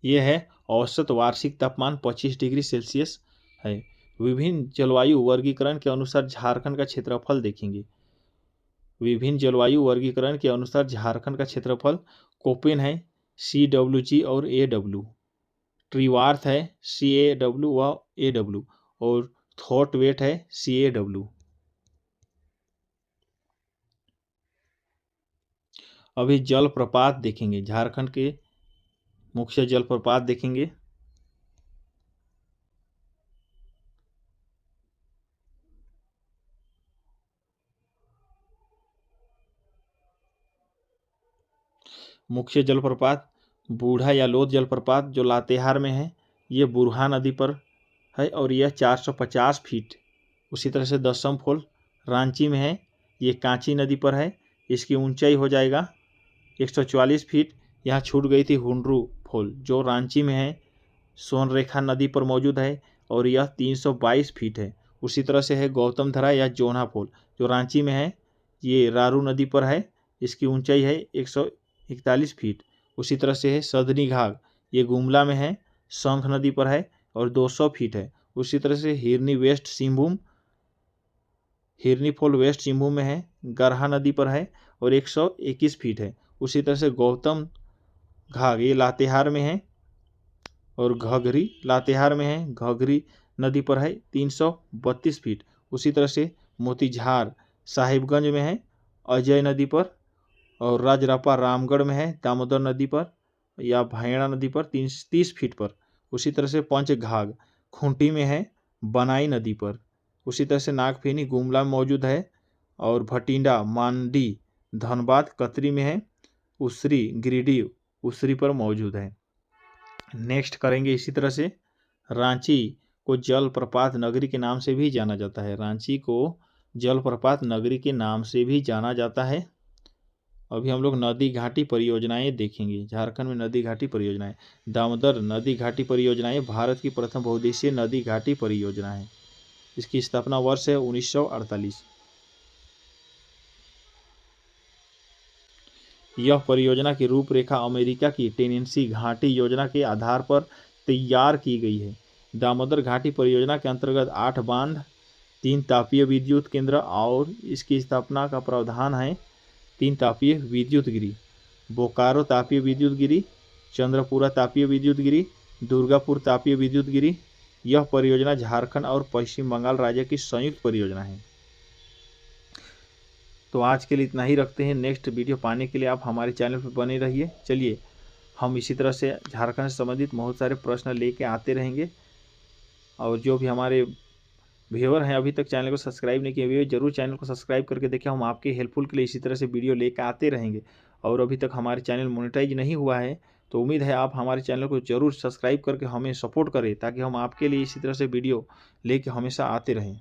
यह है औसत वार्षिक तापमान 25 डिग्री सेल्सियस है। विभिन्न जलवायु वर्गीकरण के अनुसार झारखंड का क्षेत्रफल देखेंगे। विभिन्न जलवायु वर्गीकरण के अनुसार झारखंड का क्षेत्रफल कोपेन है CWG और AW, ट्रीवार्थ है CAW व AW और थॉट वेट है CAW। अभी जलप्रपात देखेंगे। झारखंड के मुख्य जलप्रपात देखेंगे। मुख्य जलप्रपात बूढ़ा या लोध जलप्रपात जो लातेहार में है, ये बुरहा नदी पर है और यह 450 फीट। उसी तरह से दसम फॉल रांची में है, ये कांची नदी पर है, इसकी ऊंचाई हो जाएगा 144 फीट। यहाँ छूट गई थी हुंडरू फॉल जो रांची में है, सोनरेखा नदी पर मौजूद है और यह 322 फीट है। उसी तरह से है गौतम धरा या जोना फॉल जो रांची में है, ये रारू नदी पर है, इसकी ऊंचाई है 141 फीट। उसी तरह से है सदनी घाघ, ये गुमला में है, शंख नदी पर है और 200 फीट है। उसी तरह से हिरनी वेस्ट सिंहभूम, हिरनी फॉल वेस्ट सिंहभूम में है, गरहा नदी पर है और 121 फीट है। उसी तरह से गौतम घाघ ये लातेहार में है और घघरी लातेहार में है, घघरी नदी पर है, 332 फीट। उसी तरह से मोतीझार साहिबगंज में है, अजय नदी पर और राजरापा रामगढ़ में है, दामोदर नदी पर या भैणा नदी पर 30 फीट पर। उसी तरह से पंचघाघ खूंटी में है, बनाई नदी पर। उसी तरह से नागफेनी गुमला में मौजूद है और भटिंडा मांडी धनबाद कतरी में है, उसरी गिरिडीह उसरी पर मौजूद है। नेक्स्ट करेंगे इसी तरह से, रांची को जलप्रपात नगरी के नाम से भी जाना जाता है। रांची को जलप्रपात नगरी के नाम से भी जाना जाता है। अभी हम लोग नदी घाटी परियोजनाएं देखेंगे। झारखंड में नदी घाटी परियोजनाएं, दामोदर नदी घाटी परियोजनाएं भारत की प्रथम बहुउद्देशीय नदी घाटी परियोजना है। इसकी स्थापना वर्ष है 1948। यह परियोजना की रूपरेखा अमेरिका की टेनेंसी घाटी योजना के आधार पर तैयार की गई है। दामोदर घाटी परियोजना के अंतर्गत 8 बांध, 3 तापीय विद्युत केंद्र और इसकी स्थापना का प्रावधान है। 3 तापीय विद्युत गिरी, बोकारो तापीय विद्युत गिरी, चंद्रपुरा तापीय विद्युत गिरी, दुर्गापुर तापीय विद्युत गिरी। यह परियोजना झारखंड और पश्चिम बंगाल राज्य की संयुक्त परियोजना है। तो आज के लिए इतना ही रखते हैं। नेक्स्ट वीडियो पाने के लिए आप हमारे चैनल पर बने रहिए। चलिए हम इसी तरह से झारखंड से संबंधित बहुत सारे प्रश्न लेके आते रहेंगे और जो भी हमारे व्यूअर हैं अभी तक चैनल को सब्सक्राइब नहीं किए हुए, जरूर चैनल को सब्सक्राइब करके देखें। हम आपके हेल्पफुल के लिए इसी तरह से वीडियो लेकर आते रहेंगे। और अभी तक हमारे चैनल मोनेटाइज नहीं हुआ है तो उम्मीद है आप हमारे चैनल को जरूर सब्सक्राइब करके हमें सपोर्ट करें ताकि हम आपके लिए इसी तरह से वीडियो लेके हमेशा आते रहें।